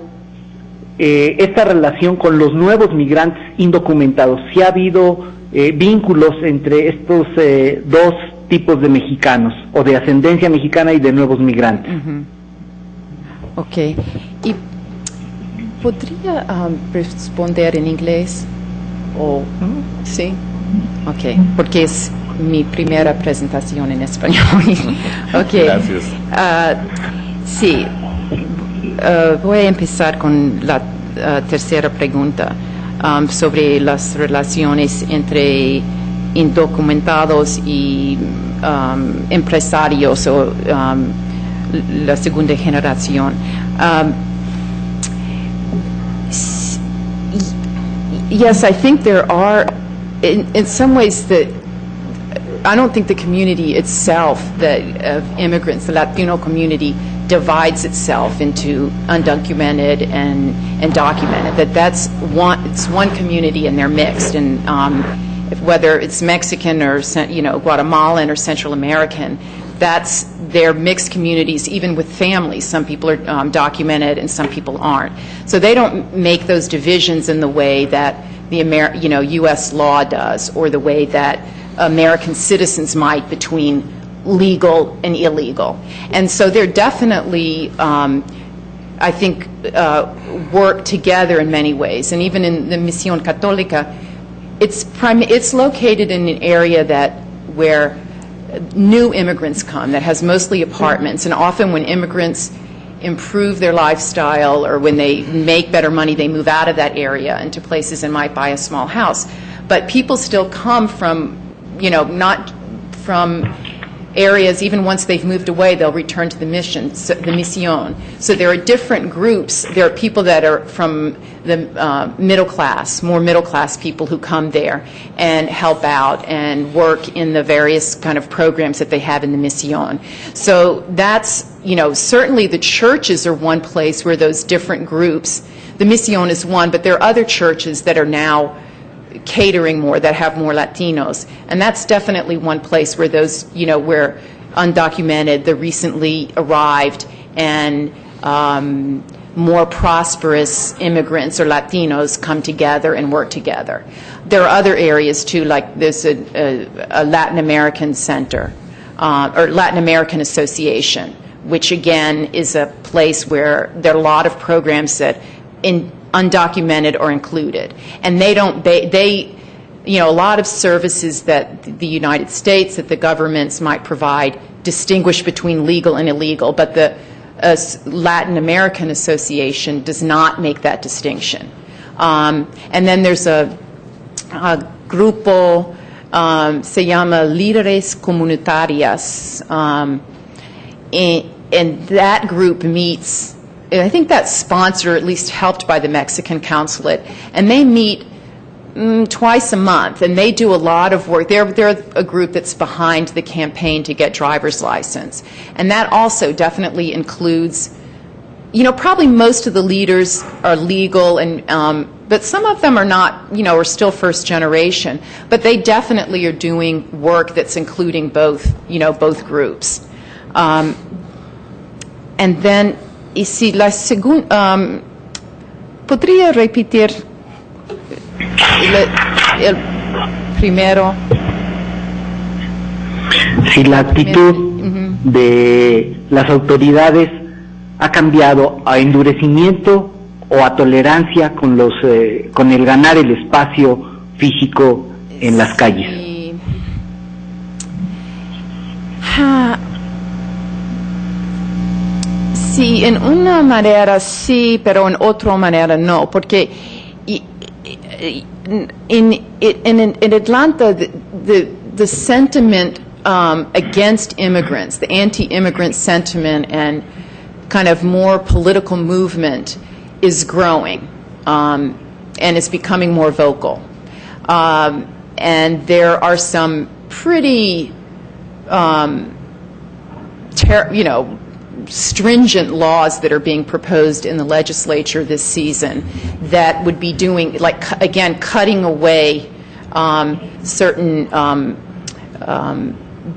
esta relación con los nuevos migrantes indocumentados. Si ha habido vínculos entre estos dos tipos de mexicanos, o de ascendencia mexicana y de nuevos migrantes. Ok. ¿Y podría responder en inglés? ¿Sí? Ok, porque es mi primera presentación en español. Okay. Gracias. Sí. Voy a empezar con la tercera pregunta sobre las relaciones entre indocumentados y empresarios o la segunda generación. Yes, I think there are, in some ways, that I don't think the community itself, of immigrants, the Latino community, divides itself into undocumented and documented. It's one community and they're mixed. And whether it's Mexican or Guatemalan or Central American, they're mixed communities, even with families. Some people are documented and some people aren't. So they don't make those divisions in the way that the U.S. law does, or the way that American citizens might between legal and illegal. And so they're definitely, I think, work together in many ways. And even in the Misión Católica, it's located in an area where new immigrants come, that has mostly apartments. And often when immigrants improve their lifestyle, or when they make better money, they move out of that area into places and might buy a small house. But people still come from, not from areas, even once they've moved away, they'll return to the Misión. So there are different groups. There are people that are from the middle class, more middle class people who come there and help out and work in the various kind of programs that they have in the Misión. So that's, certainly the churches are one place where those different groups, the Misión is one, but there are other churches that are now catering more, that have more Latinos. And that's definitely one place where those, where undocumented, the recently arrived, and more prosperous immigrants or Latinos come together and work together. There are other areas too, like there's a Latin American center, or Latin American Association, which again is a place where there are a lot of programs that undocumented are included. And a lot of services that the United States, that the governments might provide, distinguish between legal and illegal, but the Latin American Association does not make that distinction. And then there's a grupo, se llama Líderes Comunitarias, and that group meets, I think that's sponsored, or at least helped by the Mexican consulate, and they meet twice a month, and they do a lot of work. They're a group that's behind the campaign to get driver's license, and that also definitely includes, probably most of the leaders are legal, and but some of them are not, are still first generation, but they definitely are doing work that's including both, both groups. And then, y si la segunda, ¿podría repetir el primero? Si la actitud de las autoridades ha cambiado a endurecimiento o a tolerancia con el ganar el espacio físico en las calles. Sí, en una manera sí, pero en otra manera no, porque in Atlanta, the sentiment against immigrants, the anti-immigrant sentiment and kind of more political movement is growing, and it's becoming more vocal. And there are some pretty, stringent laws that are being proposed in the legislature this season that would be doing, again, cutting away certain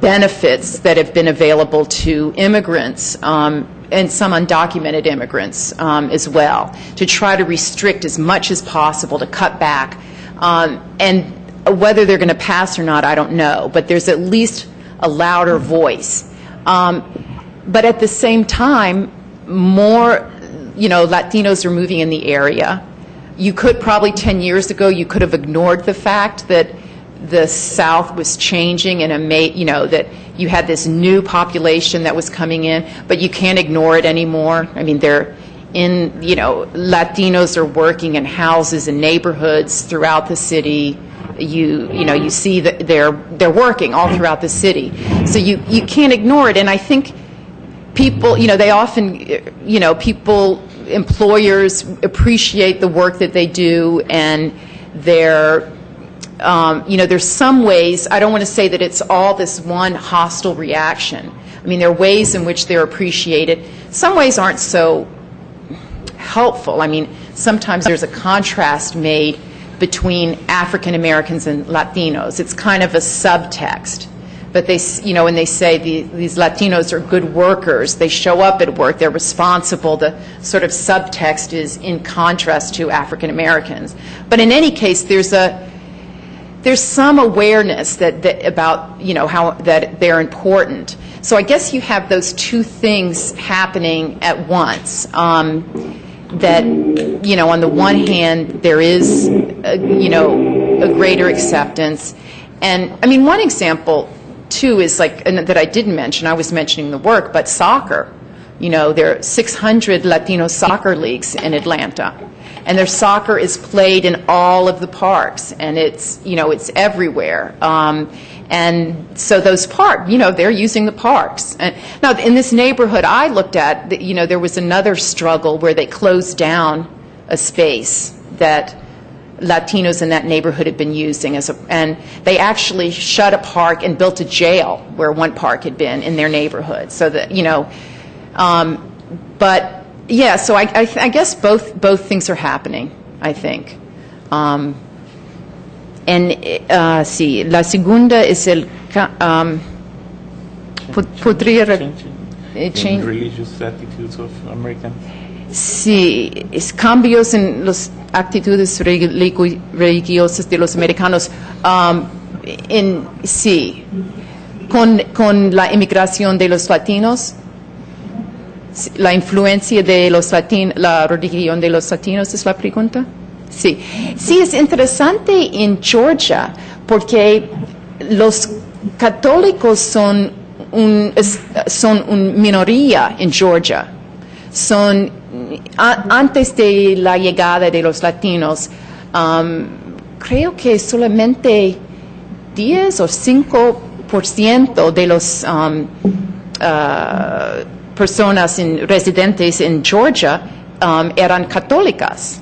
benefits that have been available to immigrants and some undocumented immigrants as well, to try to restrict as much as possible, to cut back. And whether they're going to pass or not, I don't know, but there's at least a louder voice. But at the same time, more, Latinos are moving in the area. You could probably 10 years ago, you could have ignored the fact that the South was changing and that you had this new population that was coming in, but you can't ignore it anymore. I mean, Latinos are working in houses and neighborhoods throughout the city. You see that they're working all throughout the city. So you can't ignore it. And I think people, they often, employers appreciate the work that they do, and they're there's some ways, I don't want to say that it's all this one hostile reaction. I mean, there are ways in which they're appreciated. Some ways aren't so helpful. I mean, sometimes there's a contrast made between African Americans and Latinos. It's kind of a subtext. But they, when they say these Latinos are good workers, they show up at work, they're responsible, the sort of subtext is in contrast to African Americans. But in any case, there's some awareness about, how that they're important. So I guess you have those two things happening at once. That, on the one hand, there is, a greater acceptance. And, I mean, one example, too, is and that I didn't mention, I was mentioning the work, but soccer. There are 600 Latino soccer leagues in Atlanta. And their soccer is played in all of the parks, and it's everywhere. And so those parks, they're using the parks. And now, in this neighborhood I looked at, there was another struggle where they closed down a space that Latinos in that neighborhood had been using and they actually shut a park and built a jail where one park had been in their neighborhood. So that, but yeah, so I guess both things are happening, I think. Sí, la segunda es el podría change religious attitudes of Americans. Sí, es cambios en las actitudes religiosas de los americanos. Sí, con la inmigración de los latinos, la influencia de los latinos, la religión de los latinos es la pregunta. Sí, sí, es interesante en Georgia porque los católicos son una minoría en Georgia. Antes de la llegada de los latinos, creo que solamente 10 o 5% de las personas residentes en Georgia eran católicas.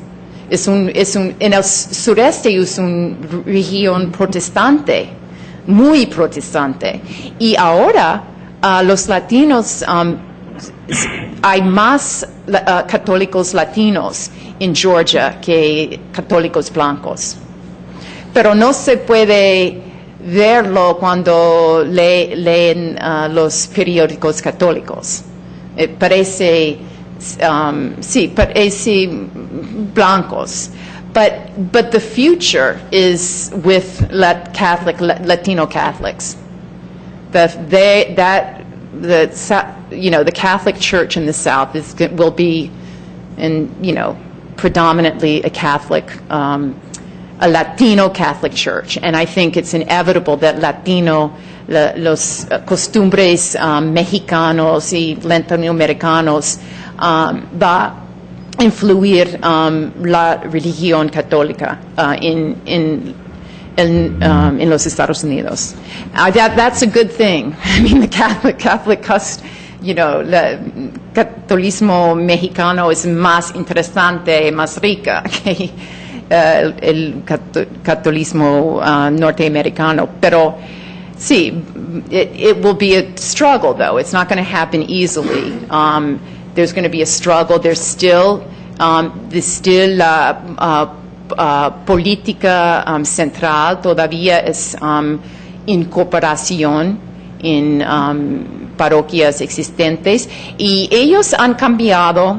En el sureste es una región protestante, muy protestante. Y ahora los latinos, hay más católicos latinos en Georgia que católicos blancos. Pero no se puede verlo cuando leen los periódicos católicos. Parece blancos. But the future is with Latino Catholics. The Catholic Church in the South will be, predominantly a Latino Catholic Church, and I think it's inevitable that los costumbres mexicanos y latinoamericanos va a influir la religión católica en los Estados Unidos. That's a good thing. I mean, the Catholic el catolicismo mexicano es más interesante, más rica que el catolicismo norteamericano. Pero sí, it will be a struggle, though. It's not going to happen easily. There's going to be a struggle. There's still política central todavía es incorporación en parroquias existentes, y ellos han cambiado,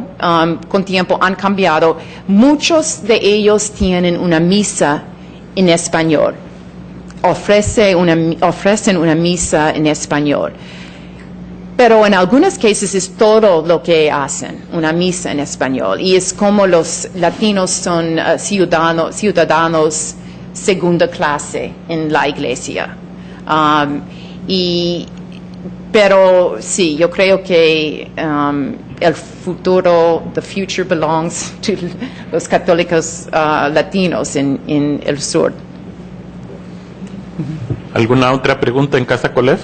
con tiempo han cambiado. Muchos de ellos tienen una misa en español, ofrecen una misa en español. Pero en algunos casos es todo lo que hacen, una misa en español. Y es como los latinos son ciudadanos segunda clase en la iglesia. Pero sí, yo creo que el futuro, the future belongs to los católicos latinos en el sur. ¿Alguna otra pregunta en Casa Colev?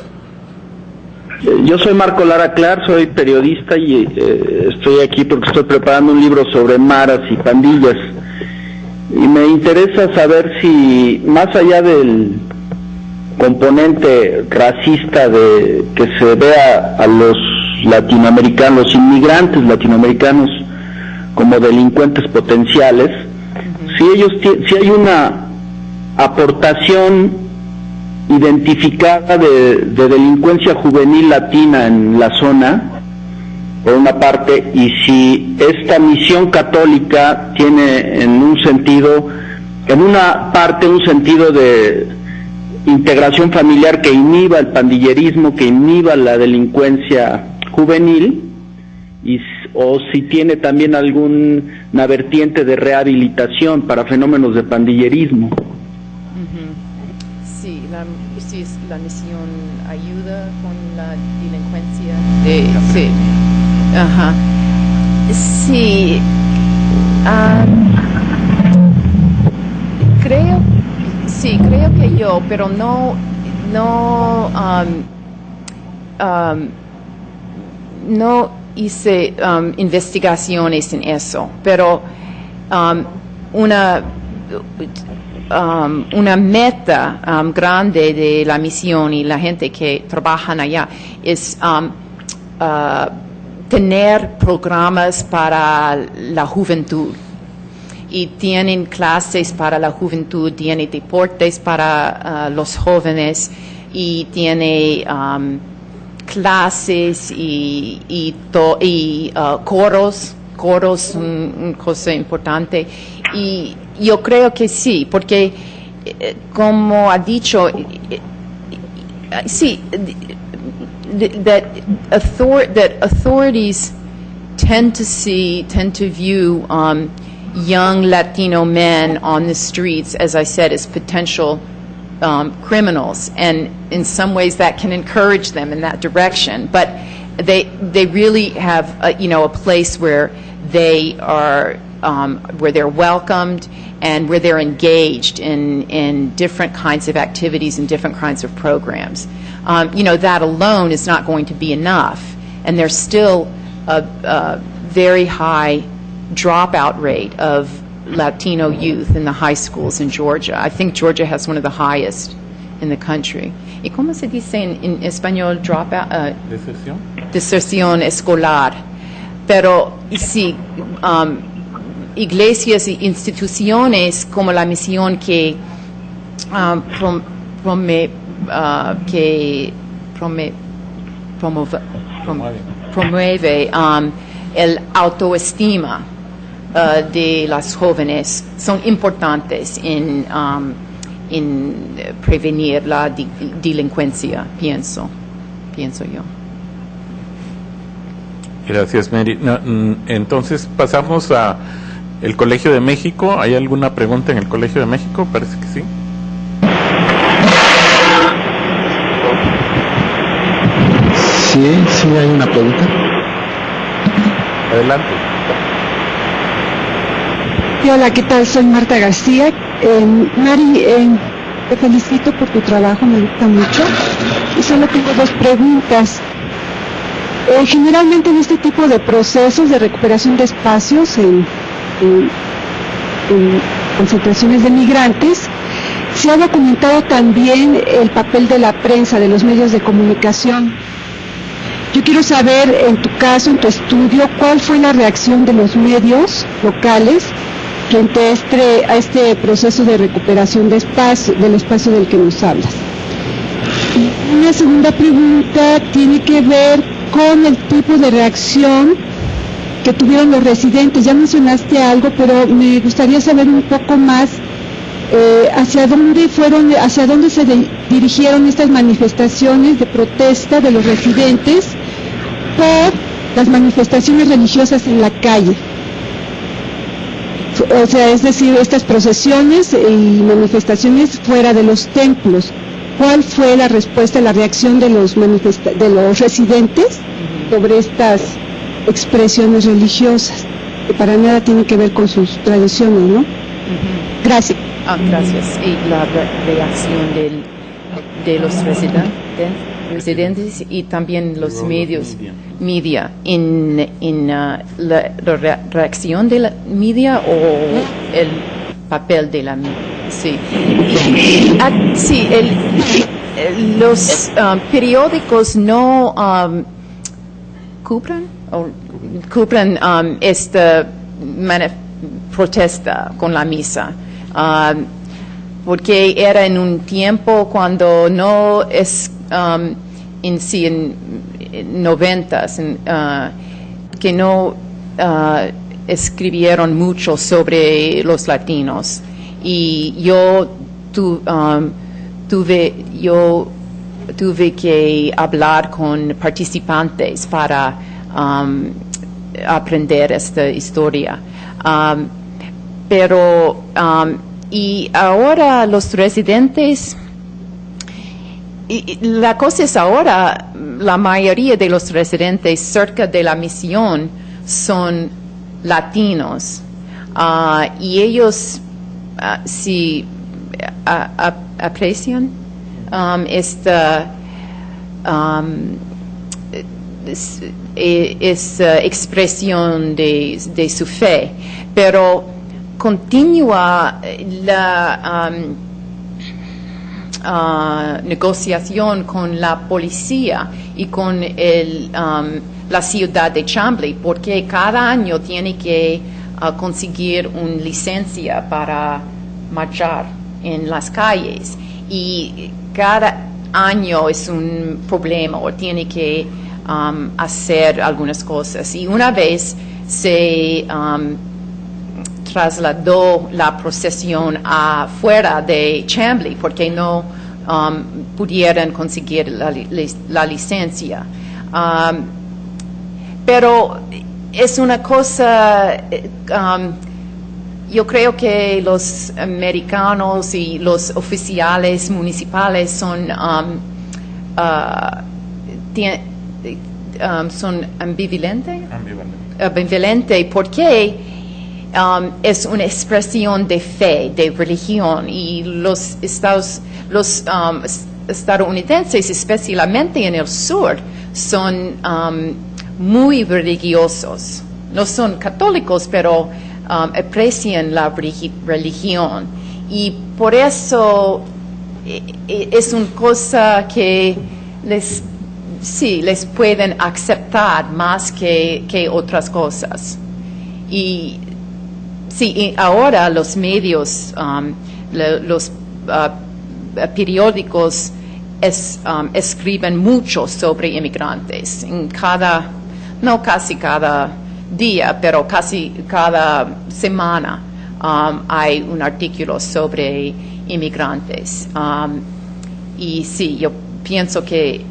Yo soy Marco Lara Clar, soy periodista y estoy aquí porque estoy preparando un libro sobre maras y pandillas. y me interesa saber si, más allá del componente racista de que se vea a los latinoamericanos, los inmigrantes latinoamericanos como delincuentes potenciales, si hay una aportación identificada de delincuencia juvenil latina en la zona, por una parte, y si esta misión católica tiene en una parte un sentido de integración familiar que inhiba el pandillerismo, que inhiba la delincuencia juvenil, o si tiene también alguna vertiente de rehabilitación para fenómenos de pandillerismo. Sí, la misión ayuda con la delincuencia. Sí. Ajá. Sí. Creo que yo, pero no hice investigaciones en eso, pero una meta grande de la misión y la gente que trabajan allá es tener programas para la juventud. Y tienen clases para la juventud, tiene deportes para los jóvenes y tiene clases y coros, una cosa importante. Y yo creo que sí, porque como ha dicho, sí, that authorities tend to view young Latino men on the streets, as I said, as potential criminals, and in some ways that can encourage them in that direction. But they really have a place where they are where they're welcomed and where they're engaged in different kinds of activities and different kinds of programs. That alone is not going to be enough, and there's still a very high dropout rate of Latino youth in the high schools in Georgia. I think Georgia has one of the highest in the country. ¿Y cómo se dice en español dropout? ¿Deserción? Deserción escolar. Pero sí, iglesias y instituciones como la misión que promueve el autoestima de las jóvenes son importantes en prevenir la delincuencia, pienso yo. Gracias, Mary. Entonces pasamos a el Colegio de México. ¿Hay alguna pregunta en el Colegio de México? Parece que sí. Sí, hay una pregunta. Adelante. Hola, ¿qué tal? Soy Marta García. Mari, te felicito por tu trabajo, me gusta mucho. Y solo tengo dos preguntas. Generalmente en este tipo de procesos de recuperación de espacios en concentraciones de migrantes, se ha documentado también el papel de la prensa, de los medios de comunicación. Yo quiero saber, en tu caso, en tu estudio, ¿cuál fue la reacción de los medios locales frente a este proceso de recuperación de espacio, del espacio del que nos hablas? Y una segunda pregunta tiene que ver con el tipo de reacción que tuvieron los residentes. Ya mencionaste algo, pero me gustaría saber un poco más hacia dónde se dirigieron estas manifestaciones de protesta de los residentes por las manifestaciones religiosas en la calle. O sea, es decir, estas procesiones y manifestaciones fuera de los templos. ¿Cuál fue la respuesta, la reacción de los residentes sobre estas expresiones religiosas, que para nada tienen que ver con sus tradiciones, ¿no? Gracias. Gracias. Y la reacción de los residentes y también los media, en la reacción de la media o papel de la sí. Sí, los periódicos no cubren esta protesta con la misa, porque era en un tiempo cuando no es en 90s que no escribieron mucho sobre los latinos, y yo tuve que hablar con participantes para aprender esta historia. Pero y ahora los residentes, y la cosa es ahora, la mayoría de los residentes cerca de la misión son latinos, y ellos sí aprecian esta expresión de su fe, pero continúa la negociación con la policía y con la ciudad de Chambly, porque cada año tiene que conseguir una licencia para marchar en las calles, y cada año es un problema, o tiene que hacer algunas cosas. Y una vez se trasladó la procesión afuera de Chambly porque no pudieron conseguir la licencia. Pero es una cosa, yo creo que los americanos y los oficiales municipales son ambivalentes porque es una expresión de fe, de religión, y los estadounidenses, especialmente en el sur, son muy religiosos. No son católicos, pero aprecian la religión, y por eso es una cosa que les pueden aceptar más que otras cosas. Y sí, y ahora los medios, los periódicos escriben mucho sobre inmigrantes. No casi cada día, pero casi cada semana hay un artículo sobre inmigrantes. Y sí, yo pienso que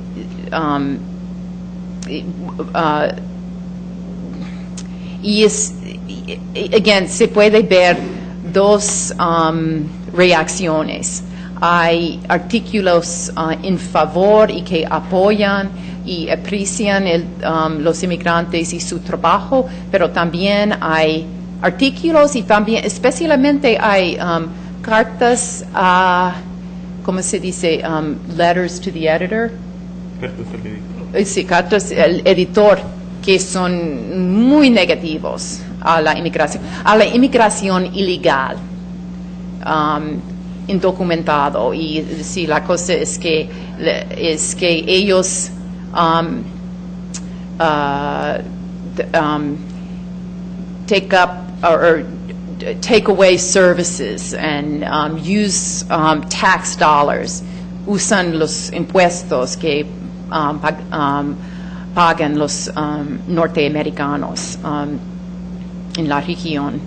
se puede ver dos reacciones. Hay artículos en favor y que apoyan y aprecian los inmigrantes y su trabajo, pero también hay artículos y también especialmente hay cartas a, ¿cómo se dice? Letters to the editor. Sí, cartas al editor, que son muy negativos a la inmigración ilegal, indocumentado. Y sí, la cosa es que ellos take away services and use tax dollars, usan los impuestos que pagan los norteamericanos en la región.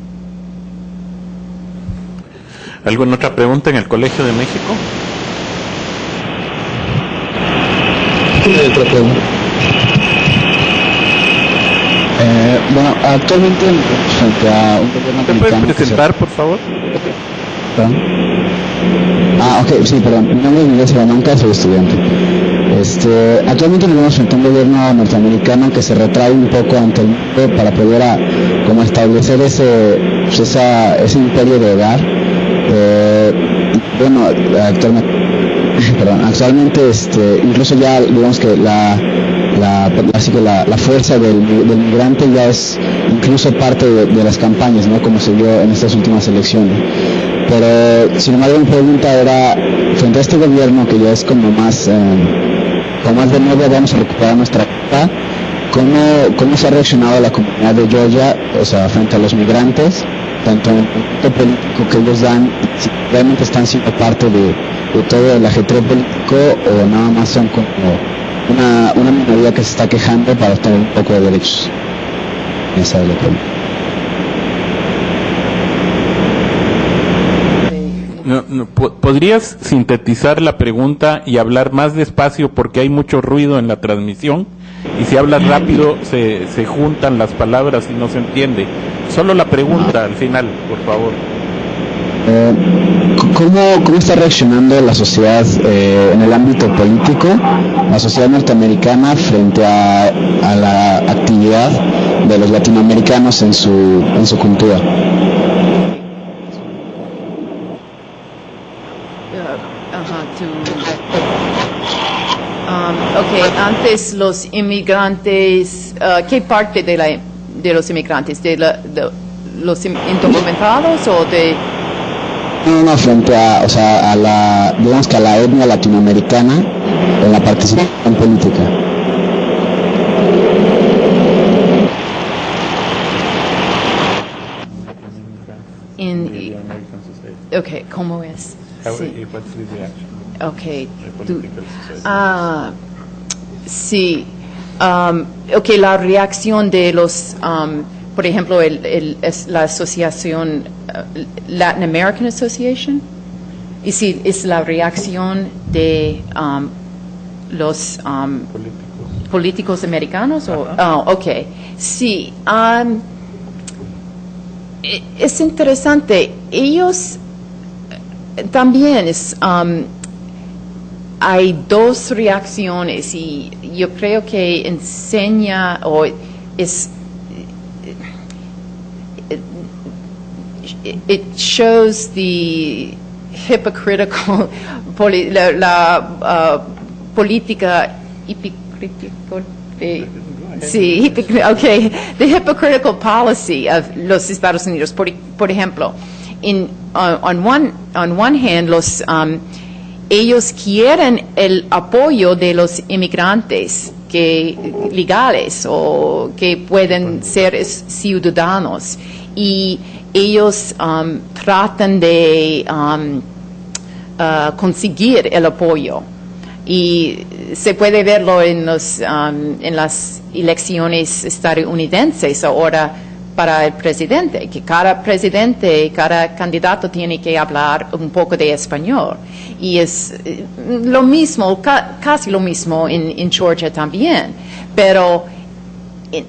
¿Alguna otra pregunta en el Colegio de México? Otra pregunta. Bueno, actualmente frente a un gobierno ¿Te americano... puedes presentar, por favor? ¿Perdón? Ok, sí, perdón. Mi nombre es Miguel Salamanca, soy estudiante. Actualmente vivimos frente a un gobierno norteamericano que se retrae un poco ante el mundo para poder como establecer ese imperio de hogar. Bueno, actualmente incluso ya digamos que la fuerza del migrante ya es incluso parte de las campañas, ¿no? Como se vio en estas últimas elecciones. Pero, sin embargo, mi pregunta era, frente a este gobierno que ya es como más de nuevo vamos a recuperar nuestra casa, ¿cómo se ha reaccionado la comunidad de Georgia, o sea, frente a los migrantes, tanto en el punto político que ellos dan, si realmente están siendo parte de todo el ajetreo político o nada más son como una minoría que se está quejando para obtener un poco de derechos? Esa es la pregunta. ¿Podrías sintetizar la pregunta y hablar más despacio porque hay mucho ruido en la transmisión? Y si hablas rápido se juntan las palabras y no se entiende. Solo la pregunta al final, por favor. ¿Cómo está reaccionando la sociedad en el ámbito político, la sociedad norteamericana frente a la actividad de los latinoamericanos en su cultura? Antes los inmigrantes, ¿qué parte de los inmigrantes? ¿De los indocumentados o de...? No, frente a, o sea, digamos que a la etnia latinoamericana en la participación política. Okay, ¿cómo es? Sí. Okay. Sí. Okay, la reacción de los, por ejemplo, la asociación Latin American Association, y sí, es la reacción de los políticos americanos. Okay. Sí. Es interesante. Ellos también hay dos reacciones y yo creo que enseña o it shows the hypocritical política hipocrítica the hypocritical policy of los Estados Unidos. Por ejemplo, on one hand, ellos quieren el apoyo de los inmigrantes legales o que pueden ser ciudadanos, y ellos tratan de conseguir el apoyo, y se puede verlo en las elecciones estadounidenses ahora para el presidente, que cada candidato tiene que hablar un poco de español. Y es lo mismo, casi lo mismo en Georgia también. Pero en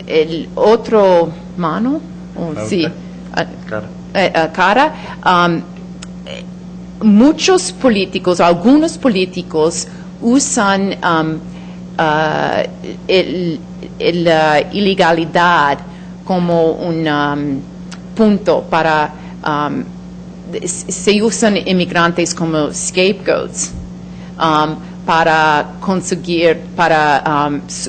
el otro mano, muchos políticos, algunos políticos usan la ilegalidad como un punto para, se usan inmigrantes como scapegoats para conseguir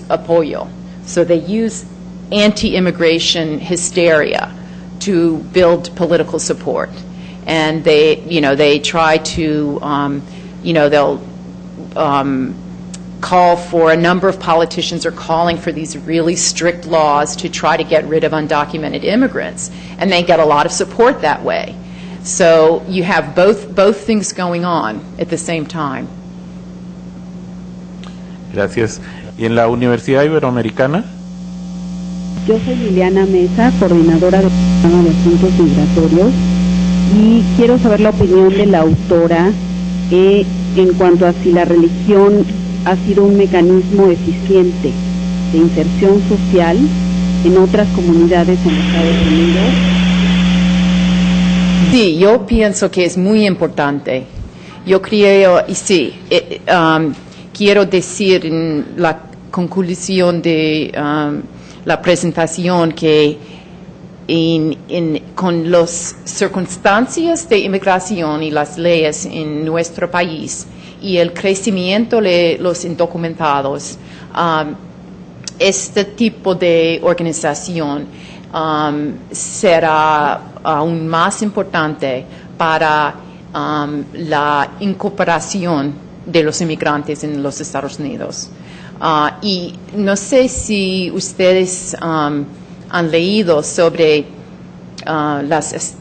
apoyo. So they use anti-immigration hysteria to build political support, and they try to they'll call for, a number of politicians are calling for these really strict laws to try to get rid of undocumented immigrants, and they get a lot of support that way. So you have both things going on at the same time. Gracias. ¿Y en la Universidad Iberoamericana? Yo soy Liliana Mesa, coordinadora del programa de asuntos migratorios, y quiero saber la opinión de la autora en cuanto a si la religión ha sido un mecanismo eficiente de inserción social en otras comunidades en Estados Unidos. Sí, yo pienso que es muy importante. Yo creo, y sí, quiero decir en la conclusión de la presentación que con las circunstancias de inmigración y las leyes en nuestro país y el crecimiento de los indocumentados, este tipo de organización será aún más importante para la incorporación de los inmigrantes en los Estados Unidos. Y no sé si ustedes han leído sobre las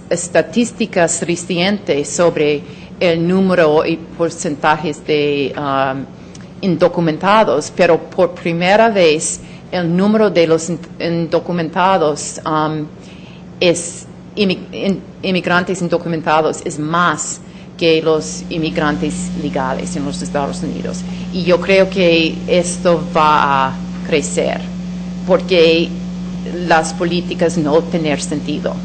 estadísticas recientes sobre el número y porcentajes de indocumentados, pero por primera vez el número de los indocumentados inmigrantes indocumentados es más que los inmigrantes legales en los Estados Unidos. Y yo creo que esto va a crecer porque las políticas no tienen sentido.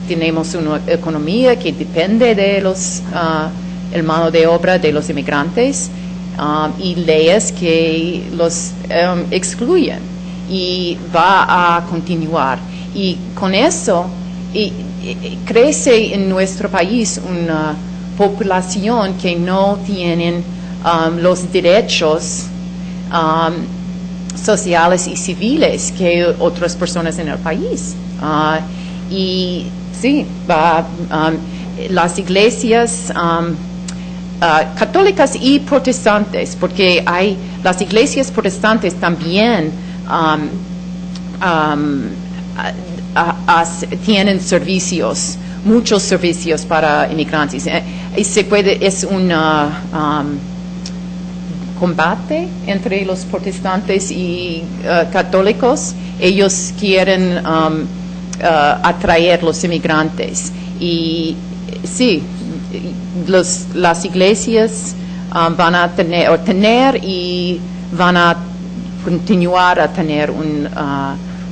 Tenemos una economía que depende de el mano de obra de los inmigrantes y leyes que los excluyen, y va a continuar. Y con eso crece en nuestro país una población que no tienen los derechos sociales y civiles que otras personas en el país. Y sí, las iglesias católicas y protestantes, porque las iglesias protestantes también tienen servicios, muchos servicios para inmigrantes. Es un combate entre los protestantes y católicos. Ellos quieren atraer los inmigrantes, y sí, las iglesias van a tener y van a continuar a tener un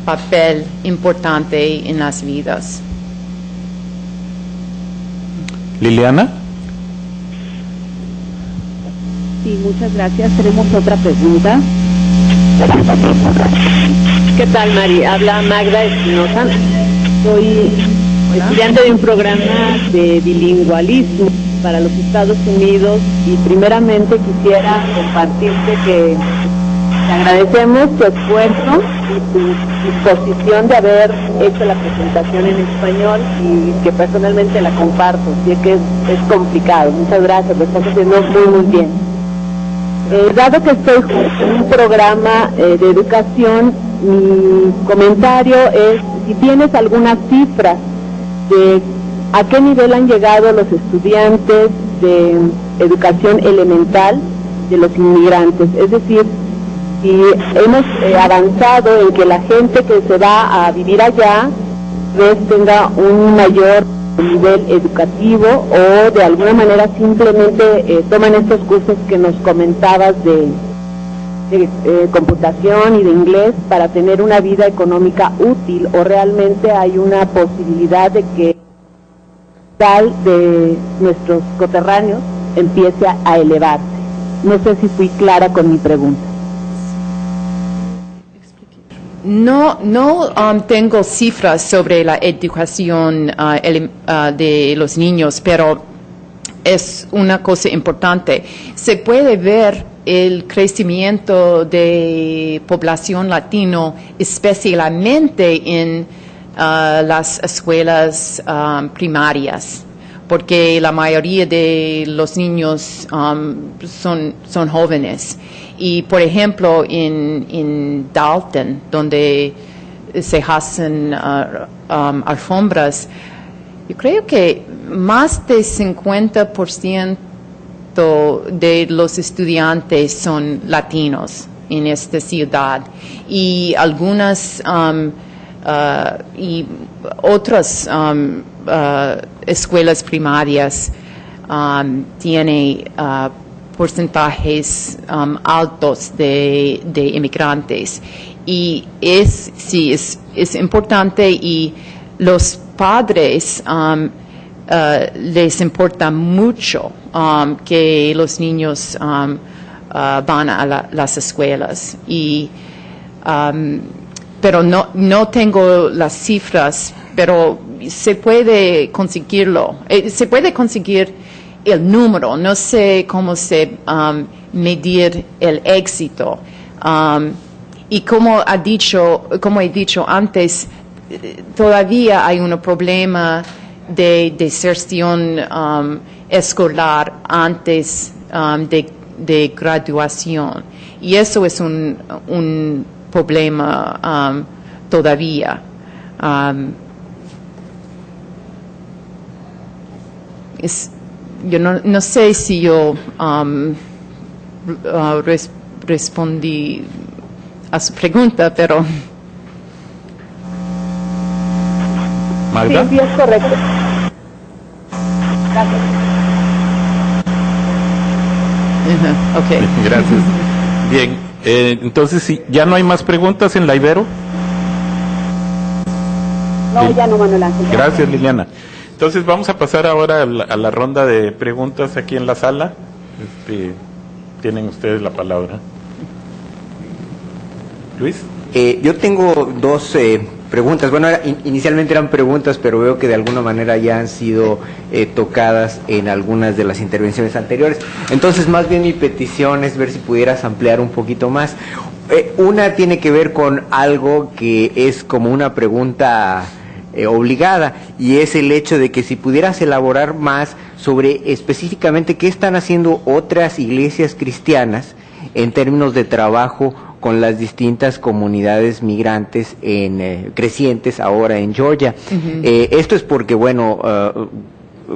papel importante en las vidas. Liliana. Sí, muchas gracias. Tenemos otra pregunta. ¿Qué tal, Mari? Habla Magda Espinosa. Soy estudiante de un programa de bilingüismo para los Estados Unidos, y primeramente quisiera compartirte que te agradecemos tu esfuerzo y tu disposición de haber hecho la presentación en español, y que personalmente la comparto. Sé que es complicado. Muchas gracias, lo estás haciendo muy bien. Dado que estoy en un programa de educación, mi comentario es si tienes alguna cifra de a qué nivel han llegado los estudiantes de educación elemental de los inmigrantes. Es decir, si hemos avanzado en que la gente que se va a vivir allá tenga un mayor nivel educativo, o de alguna manera simplemente toman estos cursos que nos comentabas de computación y de inglés para tener una vida económica útil, o realmente hay una posibilidad de que tal de nuestros coterráneos empiece a elevarse. No sé si fui clara con mi pregunta. No tengo cifras sobre la educación de los niños, pero es una cosa importante. Se puede ver el crecimiento de población latino, especialmente en las escuelas primarias, porque la mayoría de los niños son jóvenes. Y, por ejemplo, en Dalton, donde se hacen alfombras, yo creo que más de 50% de los estudiantes son latinos en esta ciudad, y algunas y otras escuelas primarias tienen porcentajes altos de inmigrantes, y es importante, y los padres les importa mucho que los niños van a las escuelas, pero no tengo las cifras, pero se puede conseguirlo, se puede conseguir el número. No sé cómo se medir el éxito, Y como he dicho antes, todavía hay un problema de deserción escolar antes de graduación. Y eso es un problema todavía. Yo no sé si yo respondí a su pregunta, pero... ¿Magda? Sí, es correcto. Gracias. Okay. Gracias. Bien, entonces, si ya no hay más preguntas en la Ibero. No, ya no, Manuel Ángel. Gracias, Liliana. Entonces vamos a pasar ahora a la ronda de preguntas aquí en la sala. Tienen ustedes la palabra. Luis. Yo tengo dos preguntas. Bueno, inicialmente eran preguntas, pero veo que de alguna manera ya han sido tocadas en algunas de las intervenciones anteriores. Entonces, más bien mi petición es ver si pudieras ampliar un poquito más. Una tiene que ver con algo que es como una pregunta obligada, y es el hecho de que si pudieras elaborar más sobre específicamente qué están haciendo otras iglesias cristianas en términos de trabajo con las distintas comunidades migrantes crecientes ahora en Georgia. Esto es porque, bueno,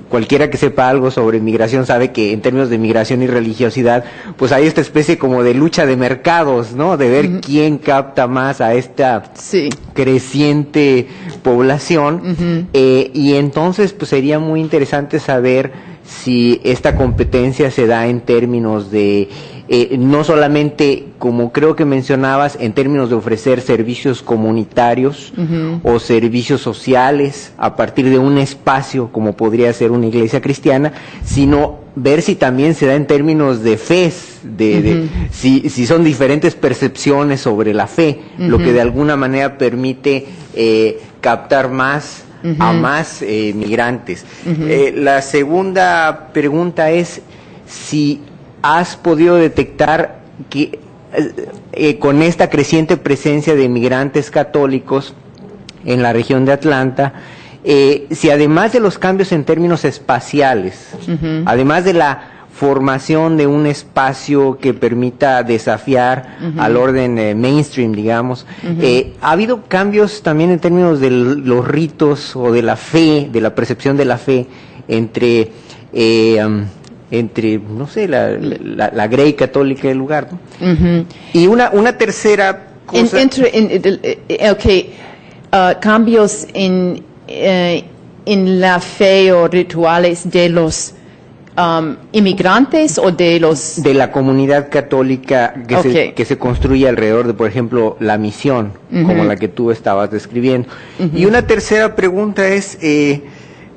cualquiera que sepa algo sobre migración sabe que en términos de migración y religiosidad, pues hay esta especie como de lucha de mercados, ¿no? De ver quién capta más a esta creciente población. Y entonces, pues sería muy interesante saber si esta competencia se da en términos de no solamente, como creo que mencionabas, en términos de ofrecer servicios comunitarios o servicios sociales a partir de un espacio como podría ser una iglesia cristiana, sino ver si también se da en términos de fe, si son diferentes percepciones sobre la fe, lo que de alguna manera permite captar más a más migrantes. La segunda pregunta es si has podido detectar que con esta creciente presencia de migrantes católicos en la región de Atlanta, si además de los cambios en términos espaciales, además de la formación de un espacio que permita desafiar al orden mainstream, digamos, ha habido cambios también en términos de los ritos o de la fe, de la percepción de la fe entre no sé, la Grey católica del lugar, ¿no? Y una tercera cosa... cambios en la fe o rituales de los inmigrantes o de los... De la comunidad católica que se construye alrededor de, por ejemplo, la misión, como la que tú estabas describiendo. Y una tercera pregunta es...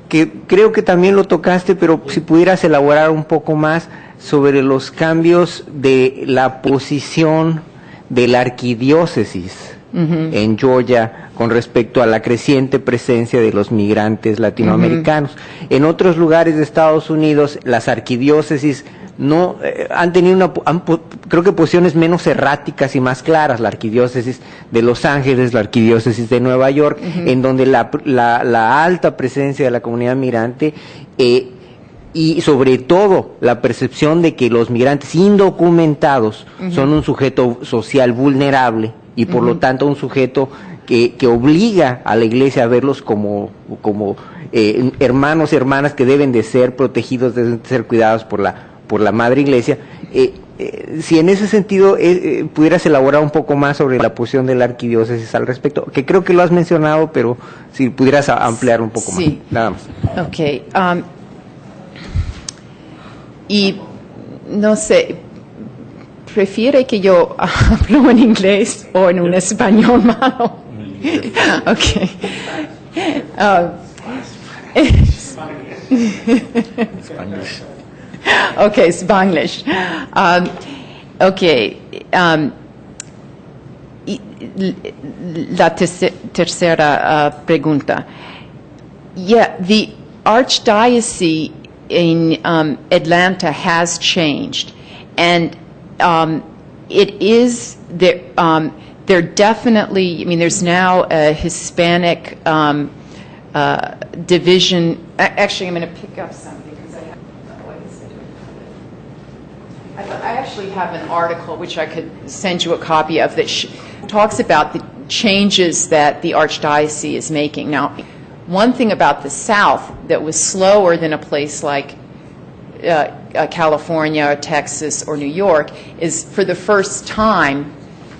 que creo que también lo tocaste, pero si pudieras elaborar un poco más sobre los cambios de la posición de la arquidiócesis en Georgia con respecto a la creciente presencia de los migrantes latinoamericanos. En otros lugares de Estados Unidos, las arquidiócesis no han tenido creo que posiciones menos erráticas y más claras. La arquidiócesis de Los Ángeles, la arquidiócesis de Nueva York, en donde la alta presencia de la comunidad migrante y sobre todo la percepción de que los migrantes indocumentados son un sujeto social vulnerable y por lo tanto un sujeto que obliga a la iglesia a verlos como hermanos y hermanas que deben de ser protegidos, deben de ser cuidados por la madre iglesia. Si en ese sentido pudieras elaborar un poco más sobre la posición de la arquidiócesis al respecto, que creo que lo has mencionado, pero si pudieras ampliar un poco más, nada más. Okay. Y no sé, ¿prefiere que yo hablo en inglés o en un español malo? Okay. Spanish. Okay, Spanglish. La tercera pregunta. Yeah, the archdiocese in Atlanta has changed, and it is there. There definitely. I mean, there's now a Hispanic division. Actually, I'm going to pick up something because I have. I actually have an article which I could send you a copy of that talks about the changes that the Archdiocese is making. Now, one thing about the South that was slower than a place like California or Texas or New York is for the first time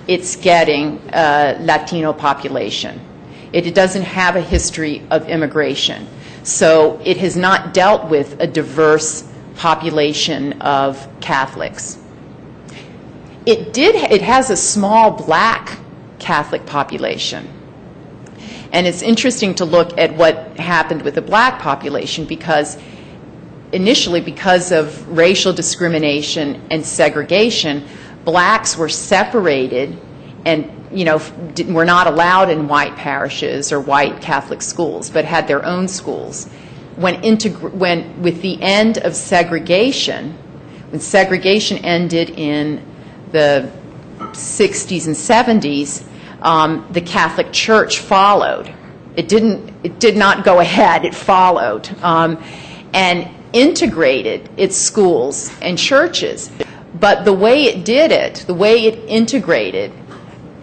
it's getting a Latino population. It doesn't have a history of immigration. So it has not dealt with a diverse population of Catholics. It has a small black Catholic population. And it's interesting to look at what happened with the black population because initially, because of racial discrimination and segregation, blacks were separated and were not allowed in white parishes or white Catholic schools, but had their own schools. When with the end of segregation, when segregation ended in the 60s and 70s, the Catholic Church followed. It did not go ahead. It followed and integrated its schools and churches. But the way it did it, the way it integrated,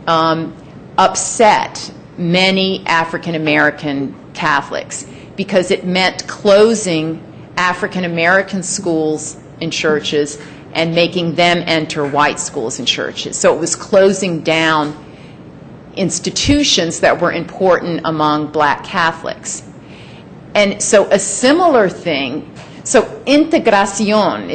upset many African American Catholics because it meant closing African American schools and churches and making them enter white schools and churches. So it was closing down institutions that were important among black Catholics. And so a similar thing, so integración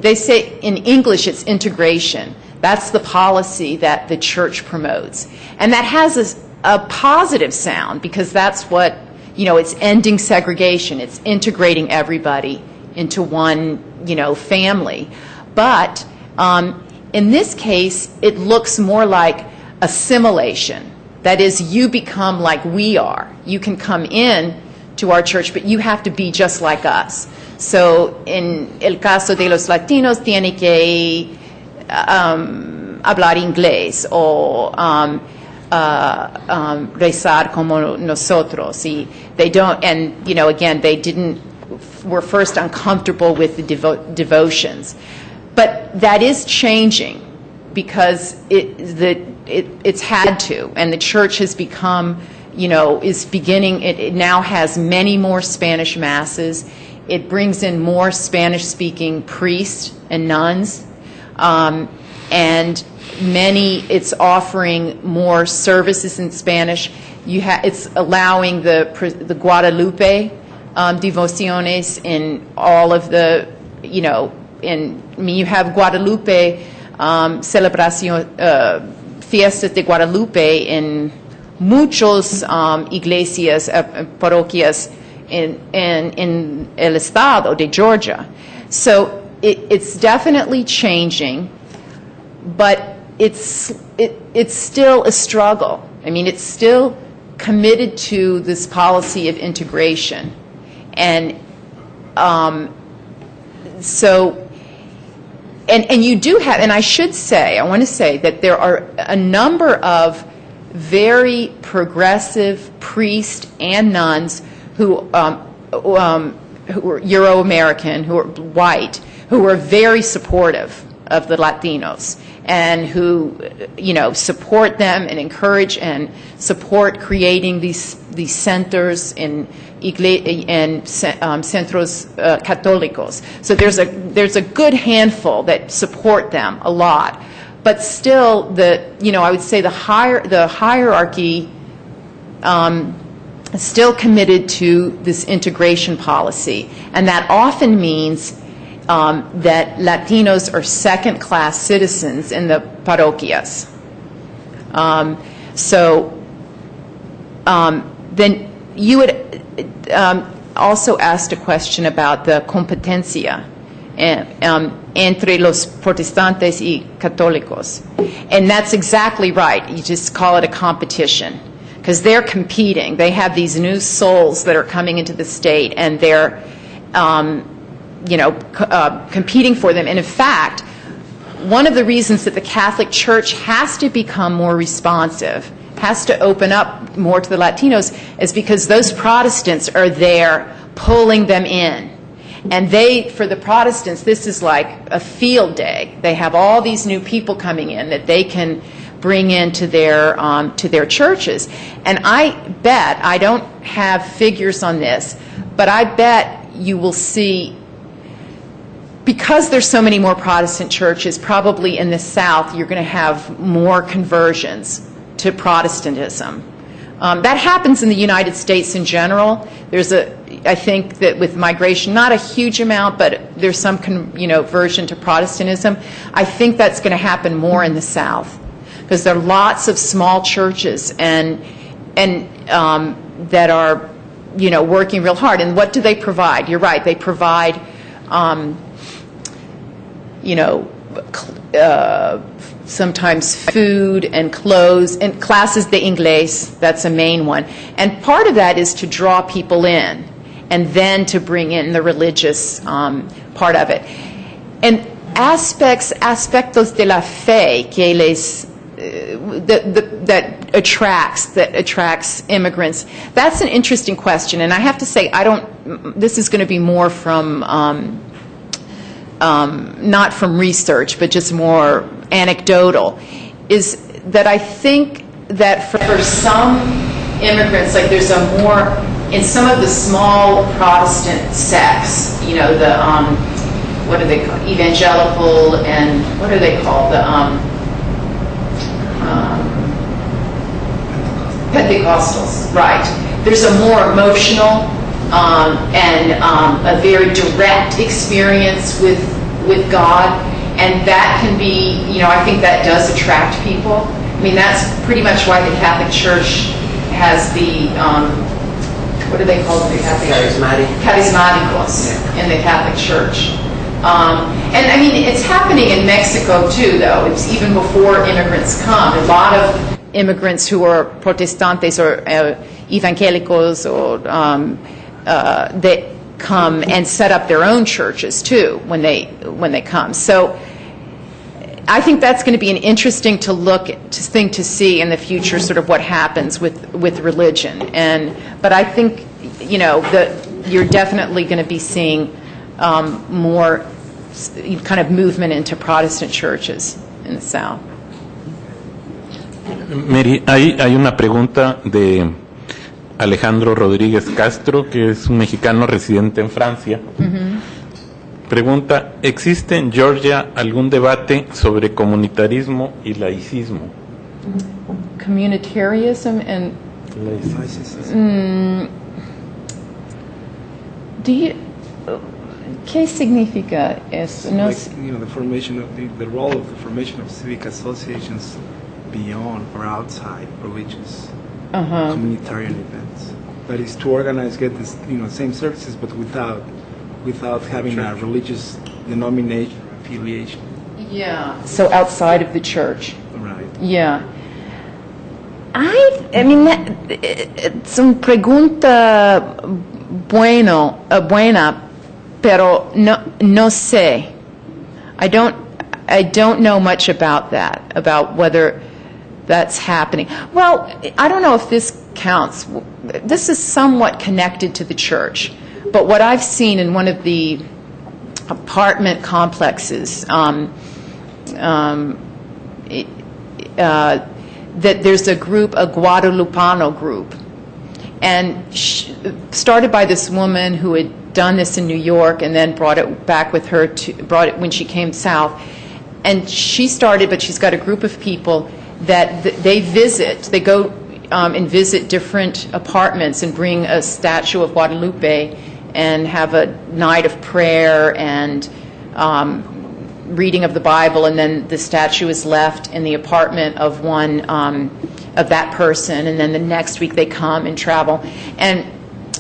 they say in English it's integration. That's the policy that the church promotes. And that has a positive sound because that's what, it's ending segregation. It's integrating everybody into one, family. But in this case, it looks more like assimilation. That is, you become like we are. You can come in to our church, but you have to be just like us. So en el caso de los latinos, tiene que hablar inglés o rezar como nosotros. Y they don't, and again, were first uncomfortable with the devotions. But that is changing because it's had to, and the church has become, is beginning, it now has many more Spanish masses. It brings in more Spanish-speaking priests and nuns, and it's offering more services in Spanish. It's allowing the Guadalupe devociones in all of the, you have Guadalupe celebración, fiestas de Guadalupe in muchos iglesias, parroquias in el estado de Georgia. So it's definitely changing, but it's still a struggle. I mean, it's still committed to this policy of integration. And so, and you do have, and I want to say that there are a number of very progressive priests and nuns who are Euro-American, who are white, who are very supportive of the Latinos and who, support them and encourage and support creating these centers in centros católicos. So there's a good handful that support them a lot, but still I would say the hierarchy is still committed to this integration policy, and that often means that Latinos are second-class citizens in the parroquias. Then you would also asked a question about the competencia entre los protestantes y católicos. And that's exactly right. You just call it a competition because they're competing. They have these new souls that are coming into the state, and they're competing for them. And in fact, one of the reasons that the Catholic Church has to become more responsive, has to open up more to the Latinos, is because those Protestants are there pulling them in. And for the Protestants, this is like a field day. They have all these new people coming in that they can bring into their churches. And I bet, I don't have figures on this, but I bet you will see, because there's so many more Protestant churches, probably in the South, you're going to have more conversions to Protestantism. That happens in the United States in general. I think that with migration, not a huge amount, but there's some version to Protestantism. I think that's going to happen more in the South, because there are lots of small churches and that are working real hard. And what do they provide? You're right. They provide sometimes food and clothes and classes de inglés. That's a main one. And part of that is to draw people in and then to bring in the religious part of it. And aspectos de la fe que that attracts immigrants. That's an interesting question. And I have to say, this is going to be more from not from research, but just more anecdotal, is that I think that for some immigrants, like there's a more, in some of the small Protestant sects, what are they called, evangelical, and what are they called, Pentecostals, right. There's a more emotional and a very direct experience with God, and that can be, I think that does attract people. I mean, that's pretty much why the Catholic Church has the, what do they call the Catholic Church? Charismáticos in the Catholic Church. And I mean, it's happening in Mexico too, though. It's even before immigrants come. A lot of immigrants who are protestantes or evangelicos or they come and set up their own churches too when they come. So I think that's going to be an interesting thing to see in the future, sort of what happens with religion. But I think that you're definitely going to be seeing more kind of movement into Protestant churches in the South. Mary, hay una pregunta de Alejandro Rodríguez Castro, que es un mexicano residente en Francia. Pregunta, ¿existe en Georgia algún debate sobre comunitarismo y laicismo? Communitarianism and laicismo. ¿Qué significa eso? No, the formation of the role of the formation of civic associations beyond or outside religious communitarian events. That is to organize, get this, same services, but without having a religious denomination or affiliation. Yeah. So outside of the church. Right. Yeah. I mean, it's una pregunta buena, pero no sé. I don't know much about that, about whether that's happening. Well, I don't know if this counts. This is somewhat connected to the church, but what I've seen in one of the apartment complexes, that there's a group, a Guadalupano group, and started by this woman who had done this in New York and then brought it back with her, brought it when she came south. And she started, but she's got a group of people that they go and visit different apartments and bring a statue of Guadalupe and have a night of prayer and reading of the Bible, and then the statue is left in the apartment of one of that person, and then the next week they come and travel. And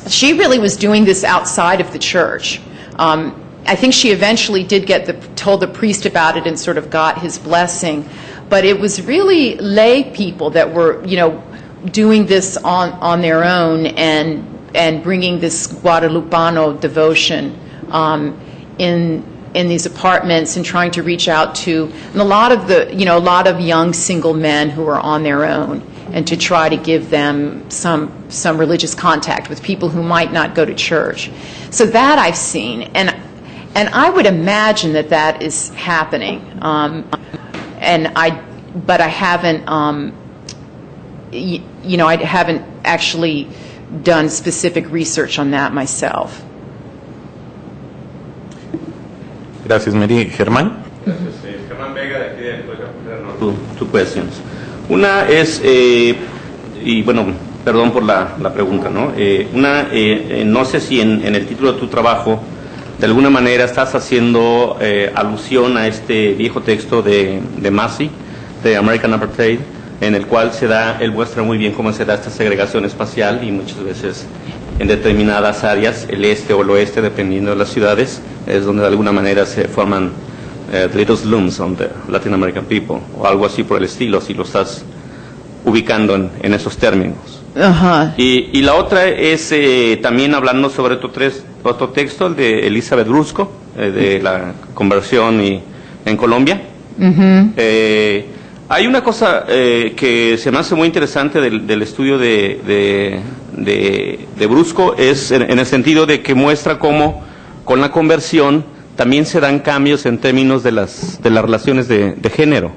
she really was doing this outside of the church. I think she eventually did told the priest about it and sort of got his blessing, but it was really lay people that were, doing this on their own and bringing this Guadalupano devotion in in these apartments and trying to reach out to a lot of young single men who are on their own, and to try to give them some religious contact with people who might not go to church. So that I've seen, and I would imagine that is happening. But I haven't, I haven't actually done specific research on that myself. Gracias, Mary. Germán. Gracias. Germán Vega, de aquí de Two questions. Una es, y bueno, perdón por la pregunta, ¿no? No sé si en el título de tu trabajo, de alguna manera estás haciendo alusión a este viejo texto de Massey, de American Apartheid, en el cual él muestra muy bien cómo se da esta segregación espacial, y muchas veces en determinadas áreas, el este o el oeste, dependiendo de las ciudades, es donde de alguna manera se forman little slums on the Latin American people, o algo así por el estilo, si lo estás ubicando en esos términos. Uh-huh. Y la otra es también hablando sobre otro texto, el de Elizabeth Brusco, de la conversión en Colombia. Uh-huh. Hay una cosa que se me hace muy interesante del estudio de Brusco, es en el sentido de que muestra cómo con la conversión también se dan cambios en términos de las relaciones de género.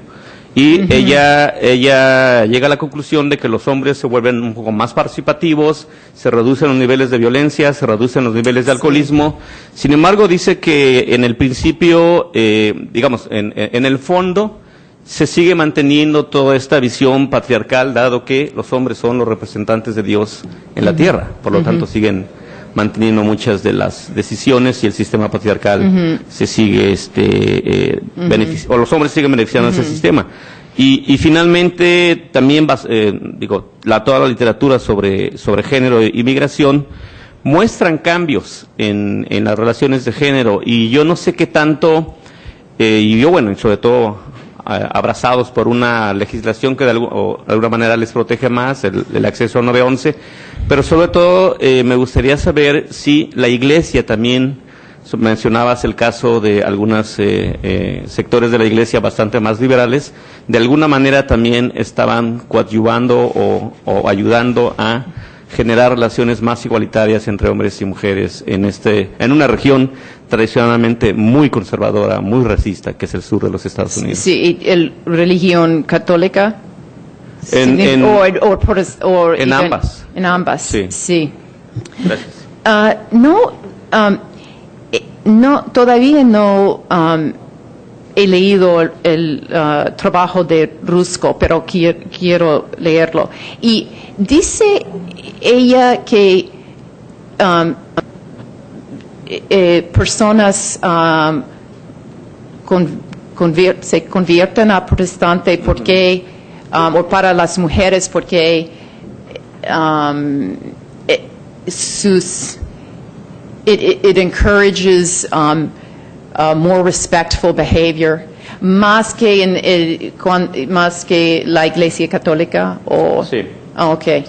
Y Uh-huh. ella llega a la conclusión de que los hombres se vuelven un poco más participativos, se reducen los niveles de violencia, se reducen los niveles de alcoholismo. Sí. Sin embargo, dice que en el principio, digamos, en el fondo, se sigue manteniendo toda esta visión patriarcal, dado que los hombres son los representantes de Dios en la tierra. Por lo tanto, siguen manteniendo muchas de las decisiones, y el sistema patriarcal se sigue o los hombres siguen beneficiando de ese sistema. Y finalmente también toda la literatura sobre género y migración muestran cambios en las relaciones de género, y yo no sé qué tanto, sobre todo abrazados por una legislación que de alguna manera les protege más, el acceso a 911, pero sobre todo me gustaría saber si la Iglesia también, mencionabas el caso de algunos sectores de la Iglesia bastante más liberales, de alguna manera también estaban coadyuvando o ayudando a generar relaciones más igualitarias entre hombres y mujeres en una región tradicionalmente muy conservadora, muy racista, que es el sur de los Estados Unidos. Sí, ¿el religión católica? En ambas. En ambas, sí. Gracias. No, todavía no he leído el trabajo de Brusco, pero quiero leerlo. Y dice ella que personas se convierten a protestante porque, o para las mujeres porque it encourages more respectful behavior, más que la Iglesia Católica, o sí. Okay.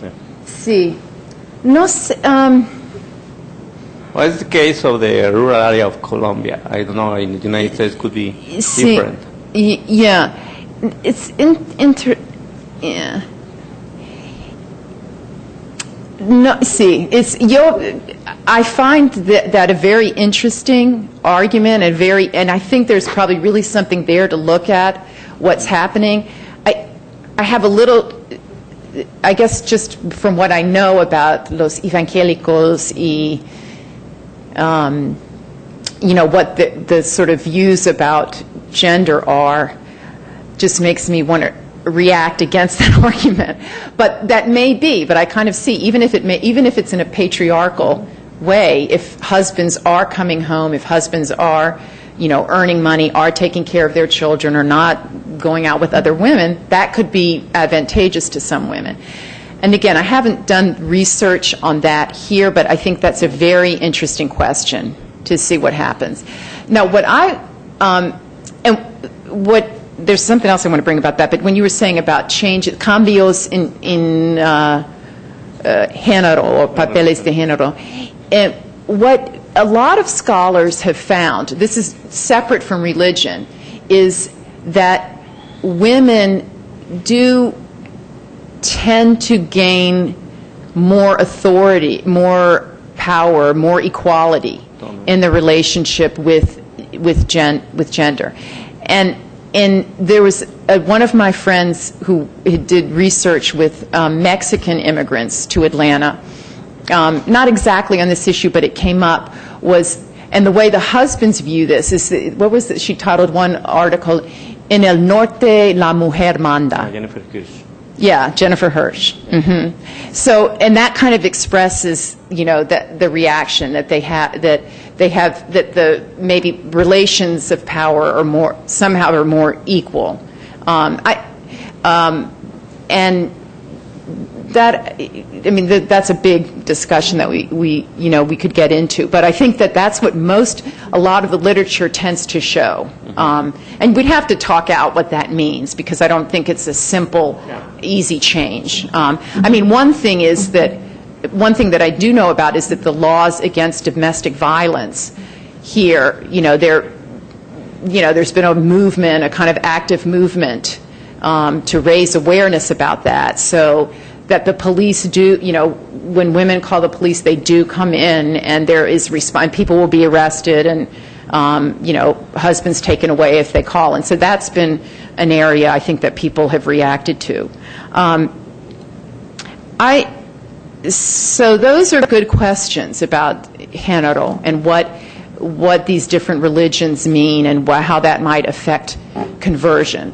Sí. No sé. Well, it's the case of the rural area of Colombia. I don't know, in the United States could be different. Yeah. It's yeah. No, see, I find that a very interesting argument, and I think there's probably really something there to look at what's happening. I have a little, I guess, just from what I know about los evangélicos y, what the sort of views about gender are, just makes me want to react against that argument. But that may be, but I kind of see, even if it's in a patriarchal way, if husbands are coming home, if husbands are, earning money, are taking care of their children, or not going out with other women, that could be advantageous to some women. And again, I haven't done research on that here, but I think that's a very interesting question to see what happens. Now, there's something else I want to bring about that, but when you were saying about cambios in género, or papeles de género, a lot of scholars have found, this is separate from religion, is that women do tend to gain more authority, more power, more equality in the relationship with gender. And there was one of my friends who did research with Mexican immigrants to Atlanta, not exactly on this issue, but it came up, and the way the husbands view this is, what was it? She titled one article, En el Norte la Mujer Manda. Jennifer Hirsch. Yeah, Jennifer Hirsch. Mm-hmm. So, and that kind of expresses, that the reaction that they have, that the maybe relations of power are more, somehow are more equal. And that, that's a big discussion that we could get into. But I think that that's what a lot of the literature tends to show. And we'd have to talk out what that means, because I don't think it's a simple, easy change. One thing that I do know about is that the laws against domestic violence here, there's been a movement, a kind of active movement to raise awareness about that, so that the police do, when women call the police, they do come in, and there is people will be arrested, and husbands taken away if they call. And so that's been an area I think that people have reacted to. So those are good questions about género and what these different religions mean and how that might affect conversion.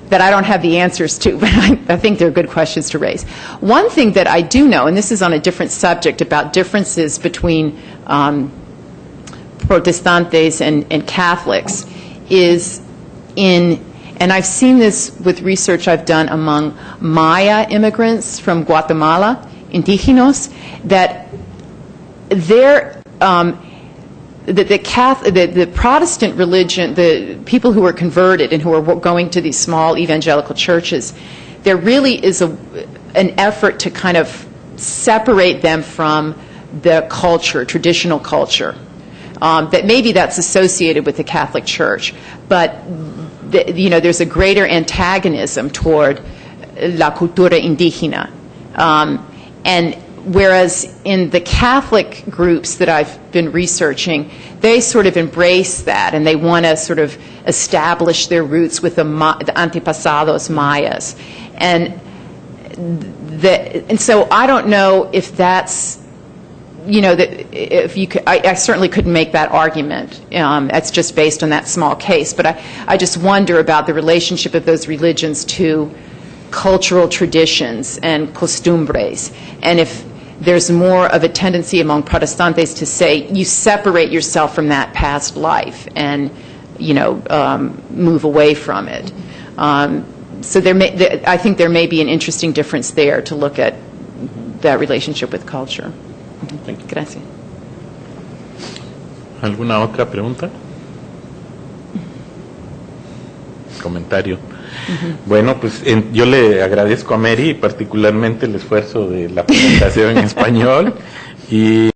That I don't have the answers to, but I think they're good questions to raise. One thing that I do know, and this is on a different subject, about differences between Protestantes and Catholics, is and I've seen this with research I've done among Maya immigrants from Guatemala, indígenas, that the Protestant religion, the people who were converted and who are going to these small evangelical churches, there really is an effort to kind of separate them from the culture, traditional culture. That maybe that's associated with the Catholic Church, but there's a greater antagonism toward la cultura indígena. And whereas in the Catholic groups that I've been researching, they sort of embrace that, and they want to sort of establish their roots with the antepasados Mayas. And so I don't know if that's, if you could, I certainly couldn't make that argument. That's just based on that small case. But I just wonder about the relationship of those religions to cultural traditions and costumbres, and if there's more of a tendency among Protestantes to say you separate yourself from that past life and move away from it. So I think there may be an interesting difference there to look at that relationship with culture. Thank you. Gracias. ¿Alguna otra pregunta? Comentario. Bueno, pues yo le agradezco a Mary particularmente el esfuerzo de la presentación en español y